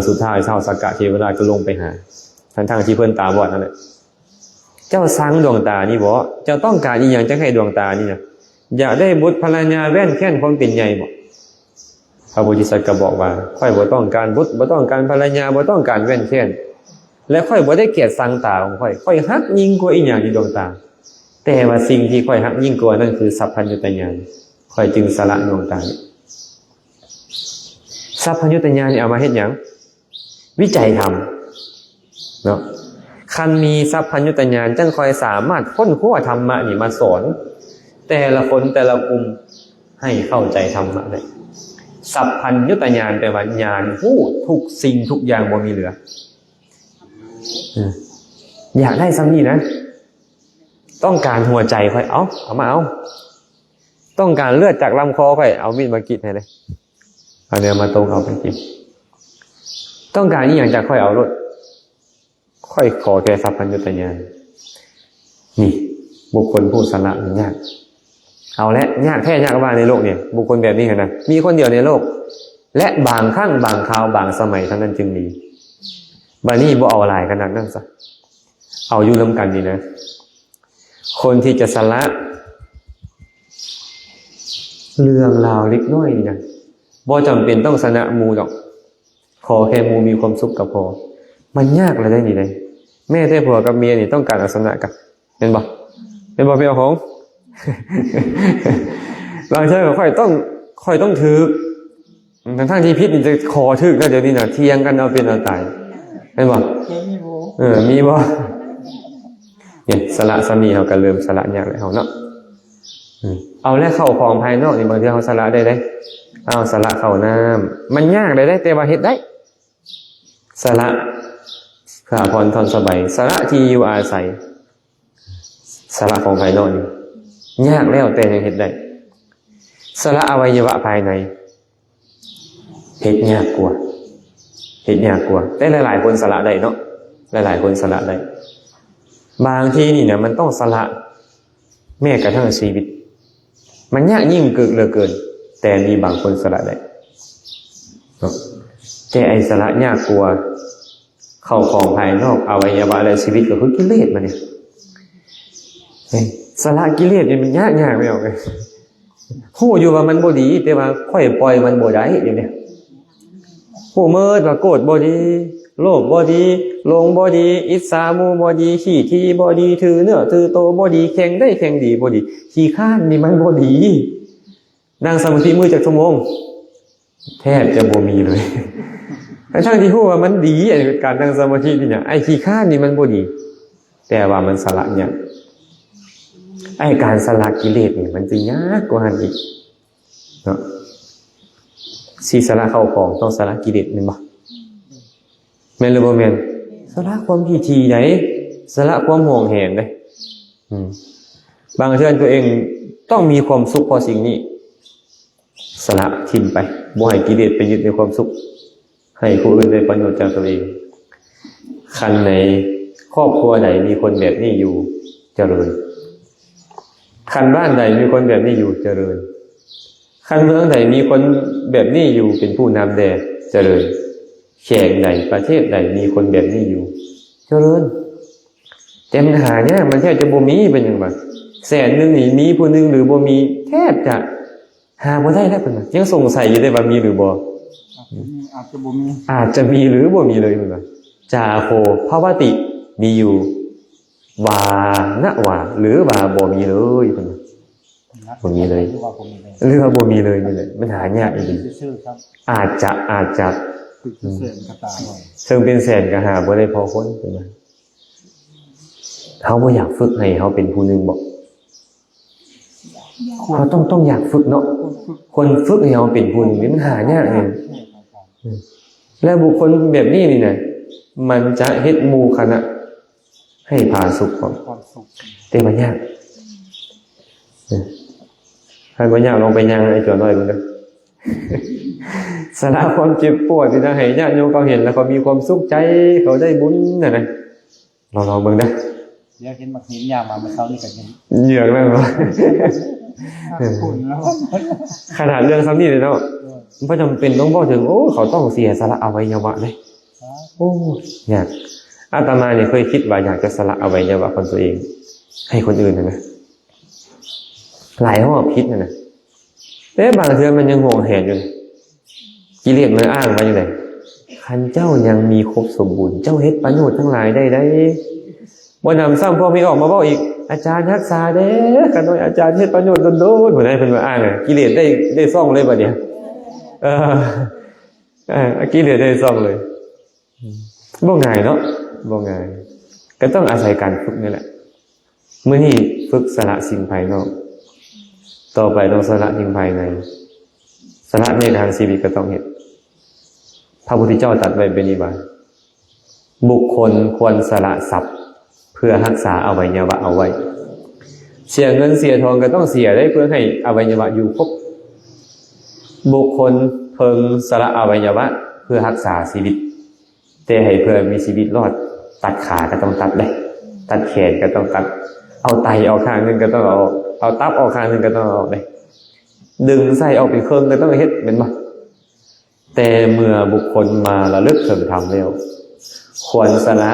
สุดท้ายท้าวสักกะเทวราชก็ลงไปหาทั้งที่เพิ่นตาบอดนั่นแหละเจ้าสร้างดวงตานี่บ่เจ้าต้องการอีหยังจังให้ดวงตานี่นะ อยากได้บุตรภรรยาแว่นแค่นความเป็นใหญ่บอกพระโพธิสัตว์ก็บอกว่าค่อยบ่ต้องการบุตรบ่ต้องการภรรยาบ่ต้องการแว่นแค่นและค่อยบ่ได้เกลียดสังตาของค่อยฮักยิ่งกว่าอีหยังที่ดวงตาแต่ว่าสิ่งที่ค่อยฮักยิ่งกว่านั่นคือสัพพัญญุตญาณค่อยจึงสละดวงตาสัพพัญญุตญาณนี่เอามาเฮ็ดหยังวิจัยธรรมเนาะคันมีสัพพัญญุตญาณจังค่อยสามารถค้นคว้าธรรมะนี่มาสอนแต่ละคนแต่ละกลุ่มให้เข้าใจธรรมะได้สัพพัญญุตญาณแปลว่าญาณผู้ทุกสิ่งทุกอย่างบ่มีเหลืออยากได้ซ้ำนี่นะต้องการหัวใจค่อยเอามาเอาต้องการเลือดจากลำคอค่อยเอามีดมากรีดให้เลยเอาเนื้อมาตรงเอาไปกินต้องการนี่อย่างจากค่อยเอารถค่อยขอแค่สัพพัญญุตญาณนี่บุคคลผู้สละมันยากเอาละยากแค่ยากบ้างในโลกเนี่ยบุคคลแบบนี้นะมีคนเดียวในโลกและบางครั้งบางคราวบางสมัยเท่านั้นจึงมีบานี่บ่เอาหลายขนาดนั้นซะเอาอยู่ร่วมกันดีนะคนที่จะสละเรื่องราวเล็กน้อยนี่นะบ่จำเป็นต้องสนะมูหรอกขอแค่มูมีความสุขก็พอมันยากเลยได้นี่เลยแม่แต่ผัวกับเมียนี่ต้องการอาสนะกันเป็นบ่เป็นของ บางเช่นค่อยต้องถือทั้งที่พิษนี่จะขอถึกนะเดี๋ยวนี้นะเทียงกันเอาเป็นเอาตายเป็นบ่มีบ่เนี่ยสละสามีเขาก็เริ่มสละยากแล้วเขาเนาะเอาแล้วเข้าของภายนอกนี่บางทีเขาสละได้เอาสละเข้าน้ำมันยากได้แต่ว่าเฮ็ดได้สละขาพรทอนสบายสละที่อยู่อาศัยสละของภายนอกนี่ยากแล้วแต่ยังเฮ็ดได้สละอวัยวะภายในเฮ็ดยากกว่าแต่หลายๆคนสละได้เนาะหลายๆคนสละได้บางทีนี่เนี่ยมันต้องสละแม้กระทั่งชีวิตมันยากยิ่งเกินแต่มีบางคนสละได้เนาะแต่ไอ้สละยากกว่าเข้าของภายนอกอวัยวะและชีวิตก็คือกิเลสมันเนี่ยสละกิเลสนี่มันยากไม่เอาเลยฮู้อยู่ว่ามันบ่ดีแต่ว่าค่อยปล่อยมันบ่ได้อย่างเนี้ยฮู้เมิดว่าโกรธบ่ดีโลภบ่ดีหลงบ่ดีอิจฉาโมบ่ดีขี้ที่บ่ดีถือเนื้อถือโตบ่ดีแข่งได้แข่งดีบ่ดีขี้ข้านนี่มันบ่ดีนั่งสมาธิมื้อจักชั่วโมงแทบจะบ่มีเลยทั้งที่ฮู้ว่ามันดีไอ้การนั่งสมาธินี่เนี่ยไอ้ขี้ข้านนี่มันบ่ดีแต่ว่ามันสละเนี่ยไอ้การสละกิเลสนี่มันจะยากกว่าหันอีกเนาะสิสละเข้าของต้องสละกิเลสแม่นบ่แม่นหรือบ่แม่นสละความขี้ถี่ได้สละความห่วงแหนได้บางเทื่อตัวเองต้องมีความสุขเพราะสิ่งนี้สละทิ้งไปบ่ให้กิเลสไปยึดในความสุขให้ผู้อื่นได้ประโยชน์จากตัวเองคันในครอบครัวใดมีคนแบบนี้อยู่เจริญคันบ้านใดมีคนแบบนี้อยู่เจริญคันเมืองใดมีคนแบบนี้อยู่เป็นผู้นำแด่เจริญแขกใดประเทศใดมีคนแบบนี้อยู่เจริญแต่ปัญหาเนี่ยมันแทบจะบ่มีเป็นอย่างไรแสนนึงนี่มีผู้นึงหรือบ่มีแทบจะหาบ่ได้แล้วเป็นยังสงสัยอยู่ได้ว่ามีหรือบ่อาจจะมีหรือบ่มีเลยเป็นว่าจาโคภวติมีอยู่วานะวาหรือว่าบ่มีเลยเป็นบ่มีเลยหรือว่าบ่มีเลยนี่แหละมันหายากอีกอาจจะซึ่งเป็นแสนก็หาบ่ได้พอคนเป็นว่าเขาบ่อยากฝึกให้เขาเป็นผู้หนึ่งบอกเขาต้องอยากฝึกเนาะคนฝึกให้เขาเป็นผู้หนึ่งนี่มันหายากเนี่ยและบุคคลแบบนี้นี่นะมันจะเฮ็ดหมู่คณะให้พาสุขความแต่มันยากถ้าบ่ยากลองไปยังไอ้ตัวน้อยเบิ่งเด้อสละความเจ็บปวดที่ทางให้ญาติโยมเขาเห็นแล้วเขามีความสุขใจเขาได้บุญน่ะนะลองเบิ่งเด้อเดี๋ยวเห็นมักหินยามมาเมื่อเช้านี่ก็เห็นเหยือกแล้วบ่ขนาดเรื่องซ้ำนี่เลยเนาะมันบ่จำเป็นต้องบอกถึงโอ้เขาต้องเสียสละอวัยวะเลยโอ้ยากอาตมาเนี่ยเคยคิดว่าอยากจะสละอวัยวะของตัวเองให้คนอื่นนะ หลายรอบคิดนะแต่บางเทื่อมันยังห่วงแหนอยู่กิเลสมันอ้างมาอยู่ไหนคันเจ้ายังมีครบสมบูรณ์เจ้าเฮ็ดประโยชน์ทั้งหลายได้บ่นำซ้ำพอมีออกมาบอกอีกอาจารย์รักษาเด้กันหน่อยอาจารย์เฮ็ดประโยชน์โดนๆหัวหน้าเพิ่นมาอ้างกิเลสได้ซ่องเลยบัดเนี้ยกิเลสได้ซ่องเลยบ่ง่ายเนาะบ่ง่ายก็ต้องอาศัยการฝึกนี่แหละมื้อนี้ฝึกสละสิ่งภายนอกต่อไปต้องสละสิ่งภายในสละในทางชีวิตก็ต้องเฮ็ดพระพุทธเจ้าตรัสไว้เป็นนี้ว่าบุคคลควรสละทรัพย์เพื่อรักษาอวัยวะเอาไว้เสียเงินเสียทองก็ต้องเสียได้เพื่อให้อวัยวะอยู่ครบบุคคลเพิ่งสละอวัยวะเพื่อรักษาชีวิตแต่ให้เพื่อมีชีวิตรอดตัดขาก็ต้องตัดเลยตัดแขนก็ต้องตัดเอาไตออกข้างนึงก็ต้องเอาตับออกข้างนึงก็ต้องออกเลยดึงไส้ออกเป็นเครื่องก็ต้องเฮ็ดเป็นบ่แต่เมื่อบุคคลมาระลึกถึงธรรมแล้วควรสละ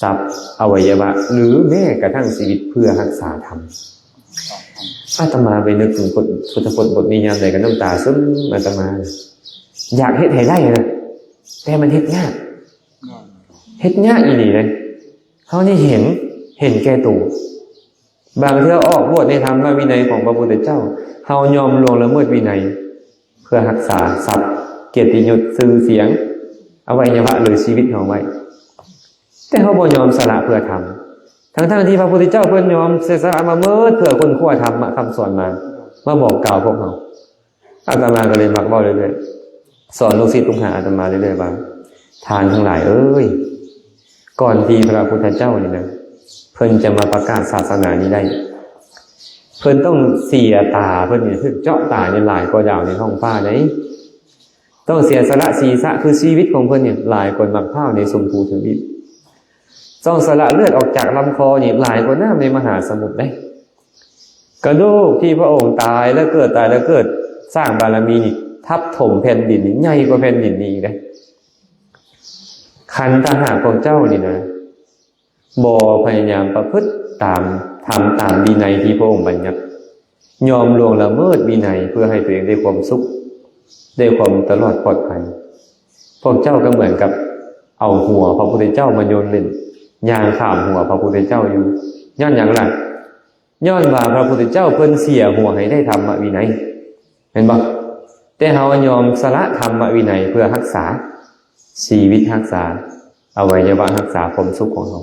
ทรัพย์อวัยวะหรือแม้กระทั่งชีวิตเพื่อรักษาธรรมอาตมาไปนึกถึงพุทธพจน์บทนี้ยามใดก็น้ำตาซึมอาตมาอยากเฮ็ดให้ได้นะแต่มันเฮ็ดยากอีหลีเลยเฮานี่เห็นแก่ตัวบางเทื่อออกบวชในธรรมวินัยของพระพุทธเจ้าเฮายอมล่วงละเมิดวินัยเพื่อรักษาทรัพย์เกียรติยศชื่อเสียงอวัยวะหรือชีวิตของไว้แต่เฮาบ่ยอมสละเพื่อธรรมทั้งที่พระพุทธเจ้าเพิ่นยอมเสียสละมาเมิดเพื่อคนขั้วธรรมะคำสอนมาบอกกล่าวพวกเฮาอาตมาก็เลยมักเว้าเรื่อยๆสอนลูกศิษย์ลูกหาอาตมาเรื่อยๆว่าทานทั้งหลายเอ้ยก่อนที่พระพุทธเจ้านี่นะเพิ่นจะมาประกาศศาสนานี้ได้เพิ่นต้องเสียตาเพิ่นนี่คือเจาะตาเนี่ยหลายกว่าดาวในท้องฟ้าได้ต้องเสียสละศีรษะคือชีวิตของเพิ่นเนี่ยหลายกว่ามักพร้าวในชมพูทวีปต้องสละเลือดออกจากลำคอนี่หลายกว่าน้ำในมหาสมุทรได้กระดูกที่พระองค์ตายแล้วเกิดสร้างบารมีนี่ทับถมแผ่นดินนี่ใหญ่กว่าแผ่นดินนี้ได้คันทหารของเจ้านี่นะบ่พยายามประพฤติทำตามวินัยที่พระองค์บัญญัติยอมล่วงละเมิดวินัยเพื่อให้ตัวเองได้ความสุขได้ความตลอดปลอดภัยพวกเจ้าก็เหมือนกับเอาหัวพระพุทธเจ้ามาโยนเล่นยางข้ามหัวพระพุทธเจ้าอยู่ย้อนอย่างไรย้อนว่าพระพุทธเจ้าเพิ่นเสียหัวให้ได้ธรรมวินัยเห็นบ่แต่เฮายอมสละธรรมวินัยเพื่อรักษาชีวิตรักษาอวัยวะรักษาความสุขของเรา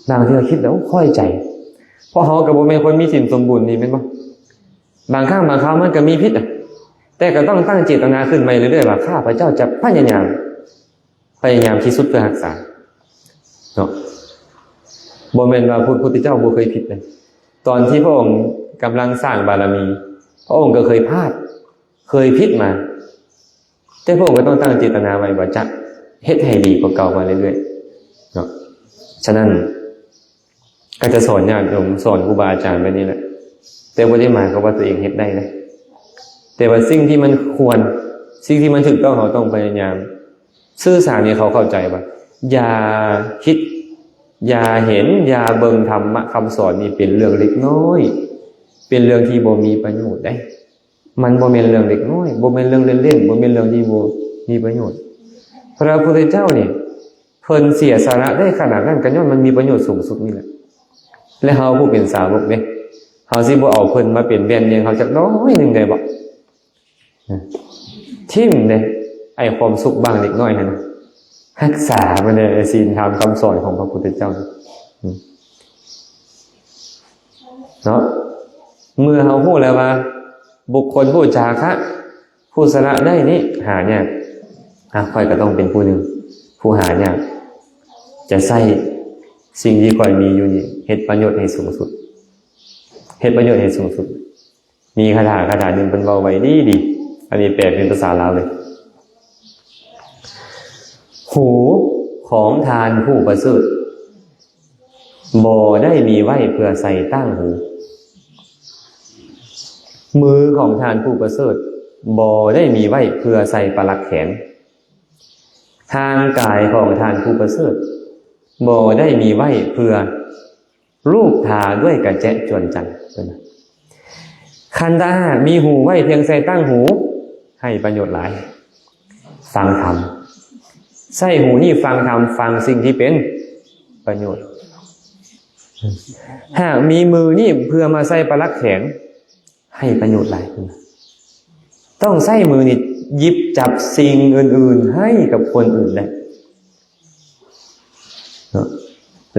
บางทีเราคิดแล้วค่อยใจเพราะเฮาก็บ่แม่นคนมีศีลสมบูรณ์นี่แม่นบ่บางครั้งบางคราวมันก็มีพิษแต่ก็ต้องตั้งเจตนาขึ้นมาเรื่อยๆว่าข้าพเจ้าจะพยายามที่สุดเพื่อรักษาเนาะบ่แม่นว่าพระพุทธเจ้าบ่เคยผิดเลยตอนที่พระองค์กำลังสร้างบารมีพระองค์ก็เคยพลาดเคยผิดมาแต่พระองค์ก็ต้องตั้งเจตนาไว้ว่าจะเฮ็ดให้ดีกว่าเก่ามาเรื่อยๆเนาะฉะนั้นก็จะสอนญาติโยมสอนครูบาอาจารย์ไว้นี่แหละแต่บ่ได้หมายความว่าตัวเองเฮ็ดได้นะแต่ว่าสิ่งที่มันควรสิ่งที่มันถูกต้องเราต้องพยายามสื่อสารให้เขาเข้าใจว่าอย่าคิดอย่าเห็นอย่าเบิ่งธรรมะคำสอนนี่เป็นเรื่องเล็กน้อยเป็นเรื่องที่บ่มีประโยชน์ได้มันบ่แม่นเรื่องเล็กน้อยบ่แม่นเรื่องเล่นๆบ่แม่นเรื่องที่บ่มีประโยชน์พระพุทธเจ้านี่เพิ่นเสียสละได้ขนาดนั้นก็ย้อนมันมีประโยชน์สูงสุดนี่แหละและเฮาผู้เป็นสาวกเนี่ยเฮาสิบ่เอาเพิ่นมาเป็นแว่นอย่างเฮาจักน้อยนึงได้บ่ทิ่มเด้ไอ้ความสุขบางเล็กน้อยนั่นน่ะรักษามันในศีลธรรมคำสอนของพระพุทธเจ้าเนาะเมื่อเฮาฮู้แล้วว่าบุคคลผู้จาคะผู้สละได้นี่หายากค่อยก็ต้องเป็นผู้หนึ่งผู้หายากจะใส่สิ่งที่ค่อยมีอยู่นี่เฮ็ดประโยชน์ให้สูงสุดเฮ็ดประโยชน์ให้สูงสุดมีคาถาหนึ่งเป็นเว้าไว้ดีอันนี้แปลเป็นภาษาลาวเลยหูของทานผู้ประเสริฐบ่ได้มีไว้เพื่อใส่ตั้งหูมือของทานผู้ประเสริฐบ่ได้มีไว้เพื่อใส่ประลักแขนทางกายของทานผู้ประเสริฐบ่ได้มีไว้เพื่อรูปทาด้วยกระแจะจวนจันทร์ คันถ้าหากมีหูไว้เพียงใส่ตั้งหูให้ประโยชน์หลายฟังธรรมใส่หูนี่ฟังธรรมฟังสิ่งที่เป็นประโยชน์หากมีมือนี่เพื่อมาใส่ประลักแขนให้ประโยชน์หลายขึ้นต้องใส่มือนี่หยิบจับสิ่งอื่นๆให้กับคนอื่นได้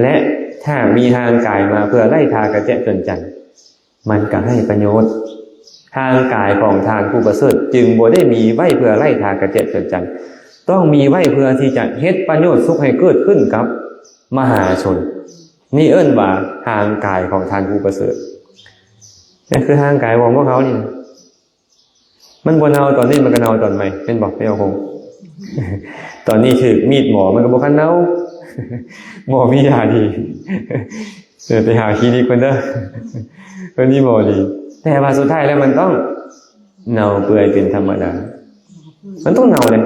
และถ้ามีทางกายมาเพื่อไล่ทากระเจาะจนจันมันก็ให้ประโยชน์ทางกายของทานผู้ประเสริฐจึงบ่ได้มีไว้เพื่อไล่ทากระเจาะจนจันต้องมีไว้เพื่อที่จะเฮ็ดประโยชน์สุขให้เกิดขึ้นกับมหาชนนี่เอิ้นว่าทางกายของทานผู้ประเสริฐนี่คือทางกายของพวกเขานี่มันบ่เนาตอนนี้มันก็เนาตอนใหม่เป็นบอกไม่เอาคงตอนนี้ถือมีดหมอมันก็บ่คันเนาหมอมียาดีไปหาคลินิกคนเด้อคนนี้หมอดีแต่ว่าสุดท้ายแล้วมันต้องเน่าเปื่อยเป็นธรรมดามันต้องเน่าเลย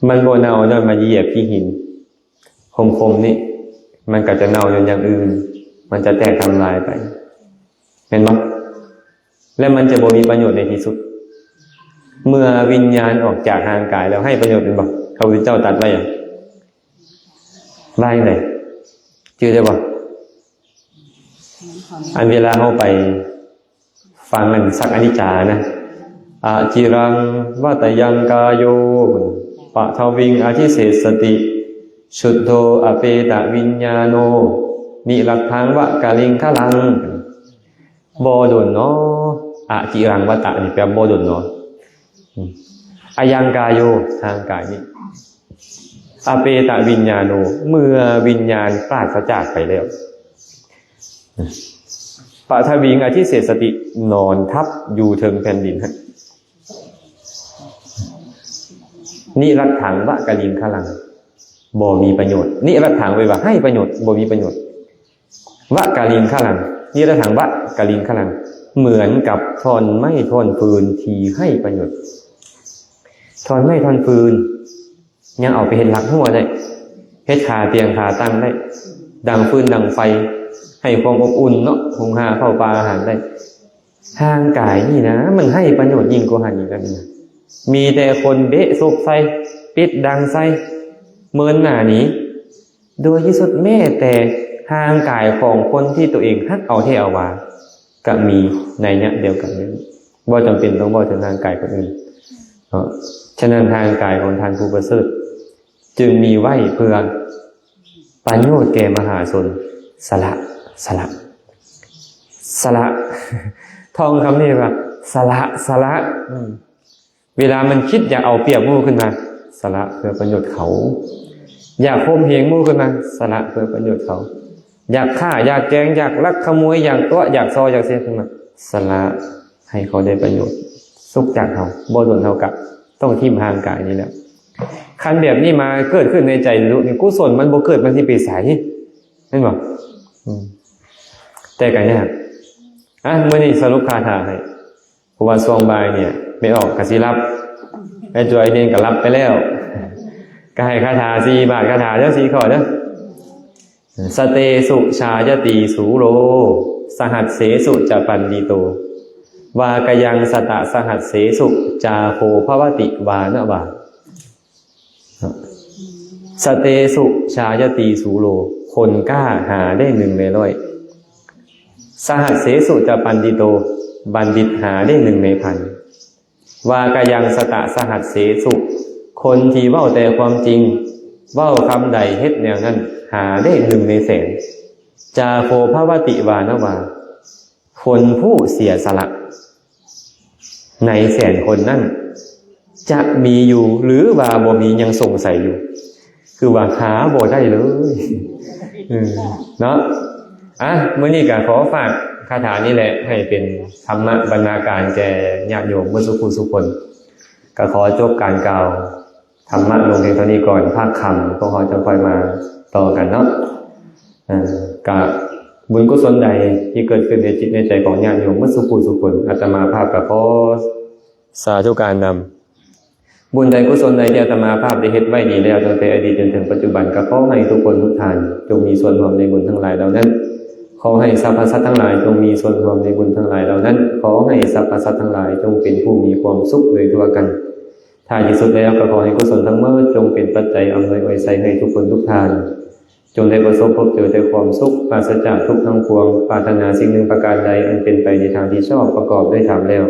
มันบ่เน่าจนมาเหยียบที่หินคมๆนี่มันก็จะเน่าจนอย่างอื่นมันจะแตกทำลายไปเห็นไหมและมันจะบ่มีประโยชน์ในที่สุดเมื่อวิญญาณออกจากทางกายแล้วให้ประโยชน์เป็นบ่พระพุทธเจ้าตรัสไว้อย่างไรไหนชื่อได้บ่อันเวลาเขาไปฟังมันสักอนิจจานะอาจิรังวัตยังกายโยปะทวิงอาทิเสสติชุดโธอเปตะวิญญาโนนิรัตถังวะกาลิงคะลังโบดนเนาะอาจิรังวัตะนี่แปลโบดนเนาะอายังกายโยทางกายนี้อเปตะวิญญาโนเมื่อวิญญาณปราศจากไปแล้วปะทวิงอาทิเศษสตินอนทับอยู่เทิงแผ่นดินนิรัตถังวะกาลิงคะลังบ่มีประโยชน์นิรัตถังไว้ว่าให้ประโยชน์บ่มีประโยชน์วะกาลิงคะลังนิรัตถังวะกาลิงคะลังเหมือนกับท่อนไม้ท่อนฟืนที่ให้ประโยชน์ท่อนไม้ท่อนฟืนยังเอาไปเฮ็ดหลักหัวได้เฮ็ดขาเตียงขาตั้งได้ดังฟืนดังไฟให้ความอบอุ่นเนาะหุงหาเข้าปลาอาหารได้ทางกายนี่นะมันให้ประโยชน์ยิ่งกว่าหันอีกแล้วนะมีแต่คนเบะซุบใส่ปิดดังใส่เมินหน้านี้โดยที่สุดแม้แต่ทางกายของคนที่ตัวเองฮักเอาเทเอาวาก็มีในเนี้ยเดียวกันนี้ว่าจำเป็นต้องบอกถึงทางกายคนอื่นฉะนั้นทางกายของทานผู้ประเสริฐจึงมีไว้เพื่อประโยชน์แก่มหาชนสละท่องคำนี้ว่าสละเวลามันคิดอยากเอาเปรียบมู่ขึ้นมาสละเพื่อประโยชน์เขาอยากข่มเหงมู่ขึ้นมาสละเพื่อประโยชน์เขาอยากฆ่าอยากแกงอยากลักขโมยอยากตัวอยากซอยอยากเสียขึ้นมาสละให้เขาได้ประโยชน์สุขจากเขาบ่โดนเท่ากับต้องทิ่มทางกายนี่แหละคันแบบนี้มาเกิดขึ้นในใจรู้นี่กุศลมันบ่เกิดมันสิไปไสเห็นบ่แต่กันยากมื้อนี้สรุปคาถาให้เพราะว่าช่วงบ่ายเนี่ยไม่ออกก็สิรับไอ้จอยเรียนก็รับไปแล้วก็ให้คาถา4 บาทคาถาเด้อ4ข้อเด้อสเตสุชายติสูโรสหัสเสสุจะปันดิโตวากยังสตะสหัสเสสุจาโภภวติวานะวาสเตสุชายติสูโรคนกล้าหาได้1 ใน 100สหัสเสสุจะปันดิโตบัณฑิตหาได้1 ใน 1,000วากยังสตะสหัสเสสุคนที่เว้าแต่ความจริงเว้าคำใดเฮ็ดแนวนั้นหาได้1 ใน 100,000จาโภภวติวานะวาคนผู้เสียสละใน100,000 คนนั้นจะมีอยู่หรือว่าบ่มียังสงสัยอยู่คือว่าหาบ่ได้เลยเนาะมื้อนี้ก็ขอฝากคาถานี้แหละให้เป็นธรรมะบรรณาการแก่ญาติโยมเมื่อสุขคนก็ขอจบการกล่าวธรรมะลงเพียงเท่านี้ก่อนภาคค่ำพวกเราจะค่อยมาต่อกันเนาะกับบุญกุศลใดที่เกิดขึ้นในจิตในใจของญาติโยมเมื่อสุขคนอาตมาภาพก็ขอสาธุการนำบุญใดกุศลใดที่อาตมาภาพได้เฮ็ดไว้ดีแล้วตั้งแต่อดีตจนถึงปัจจุบันก็ขอให้ทุกคนทุกท่านจงมีส่วนร่วมในบุญทั้งหลายเหล่านั้นข ขอให้สรรพสัตว์ทั้งหลายจงมีส่วนรวมในบุญทั้งหลายเหล่านั้นขอให้สรรพสัตว์ทั้งหลายจงเป็นผู้มีความสุขโดยทั่วกันท้ายที่สุดแล้วก็ขอให้กุศลทั้งหมดจงเป็นปัจจัยอำนวยอวยชัยให้ทุกคนทุกท่านจงได้ประสบพบเจอแต่ความสุขปราศจากทุกข์ทั้งปวงปรารถนาสิ่งหนึ่งประการใดอันเป็นไปในทางที่ชอบประกอบด้วยธรรมแล้ว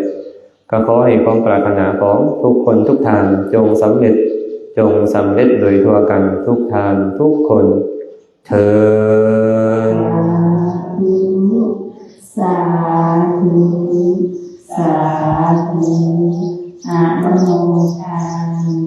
ก็ขอให้ความปรารถนาของทุกคนทุกท่านจงสำเร็จโดยทั่วกันทุกท่านทุกคนเถิดสาธุสาธุอะโมทามิ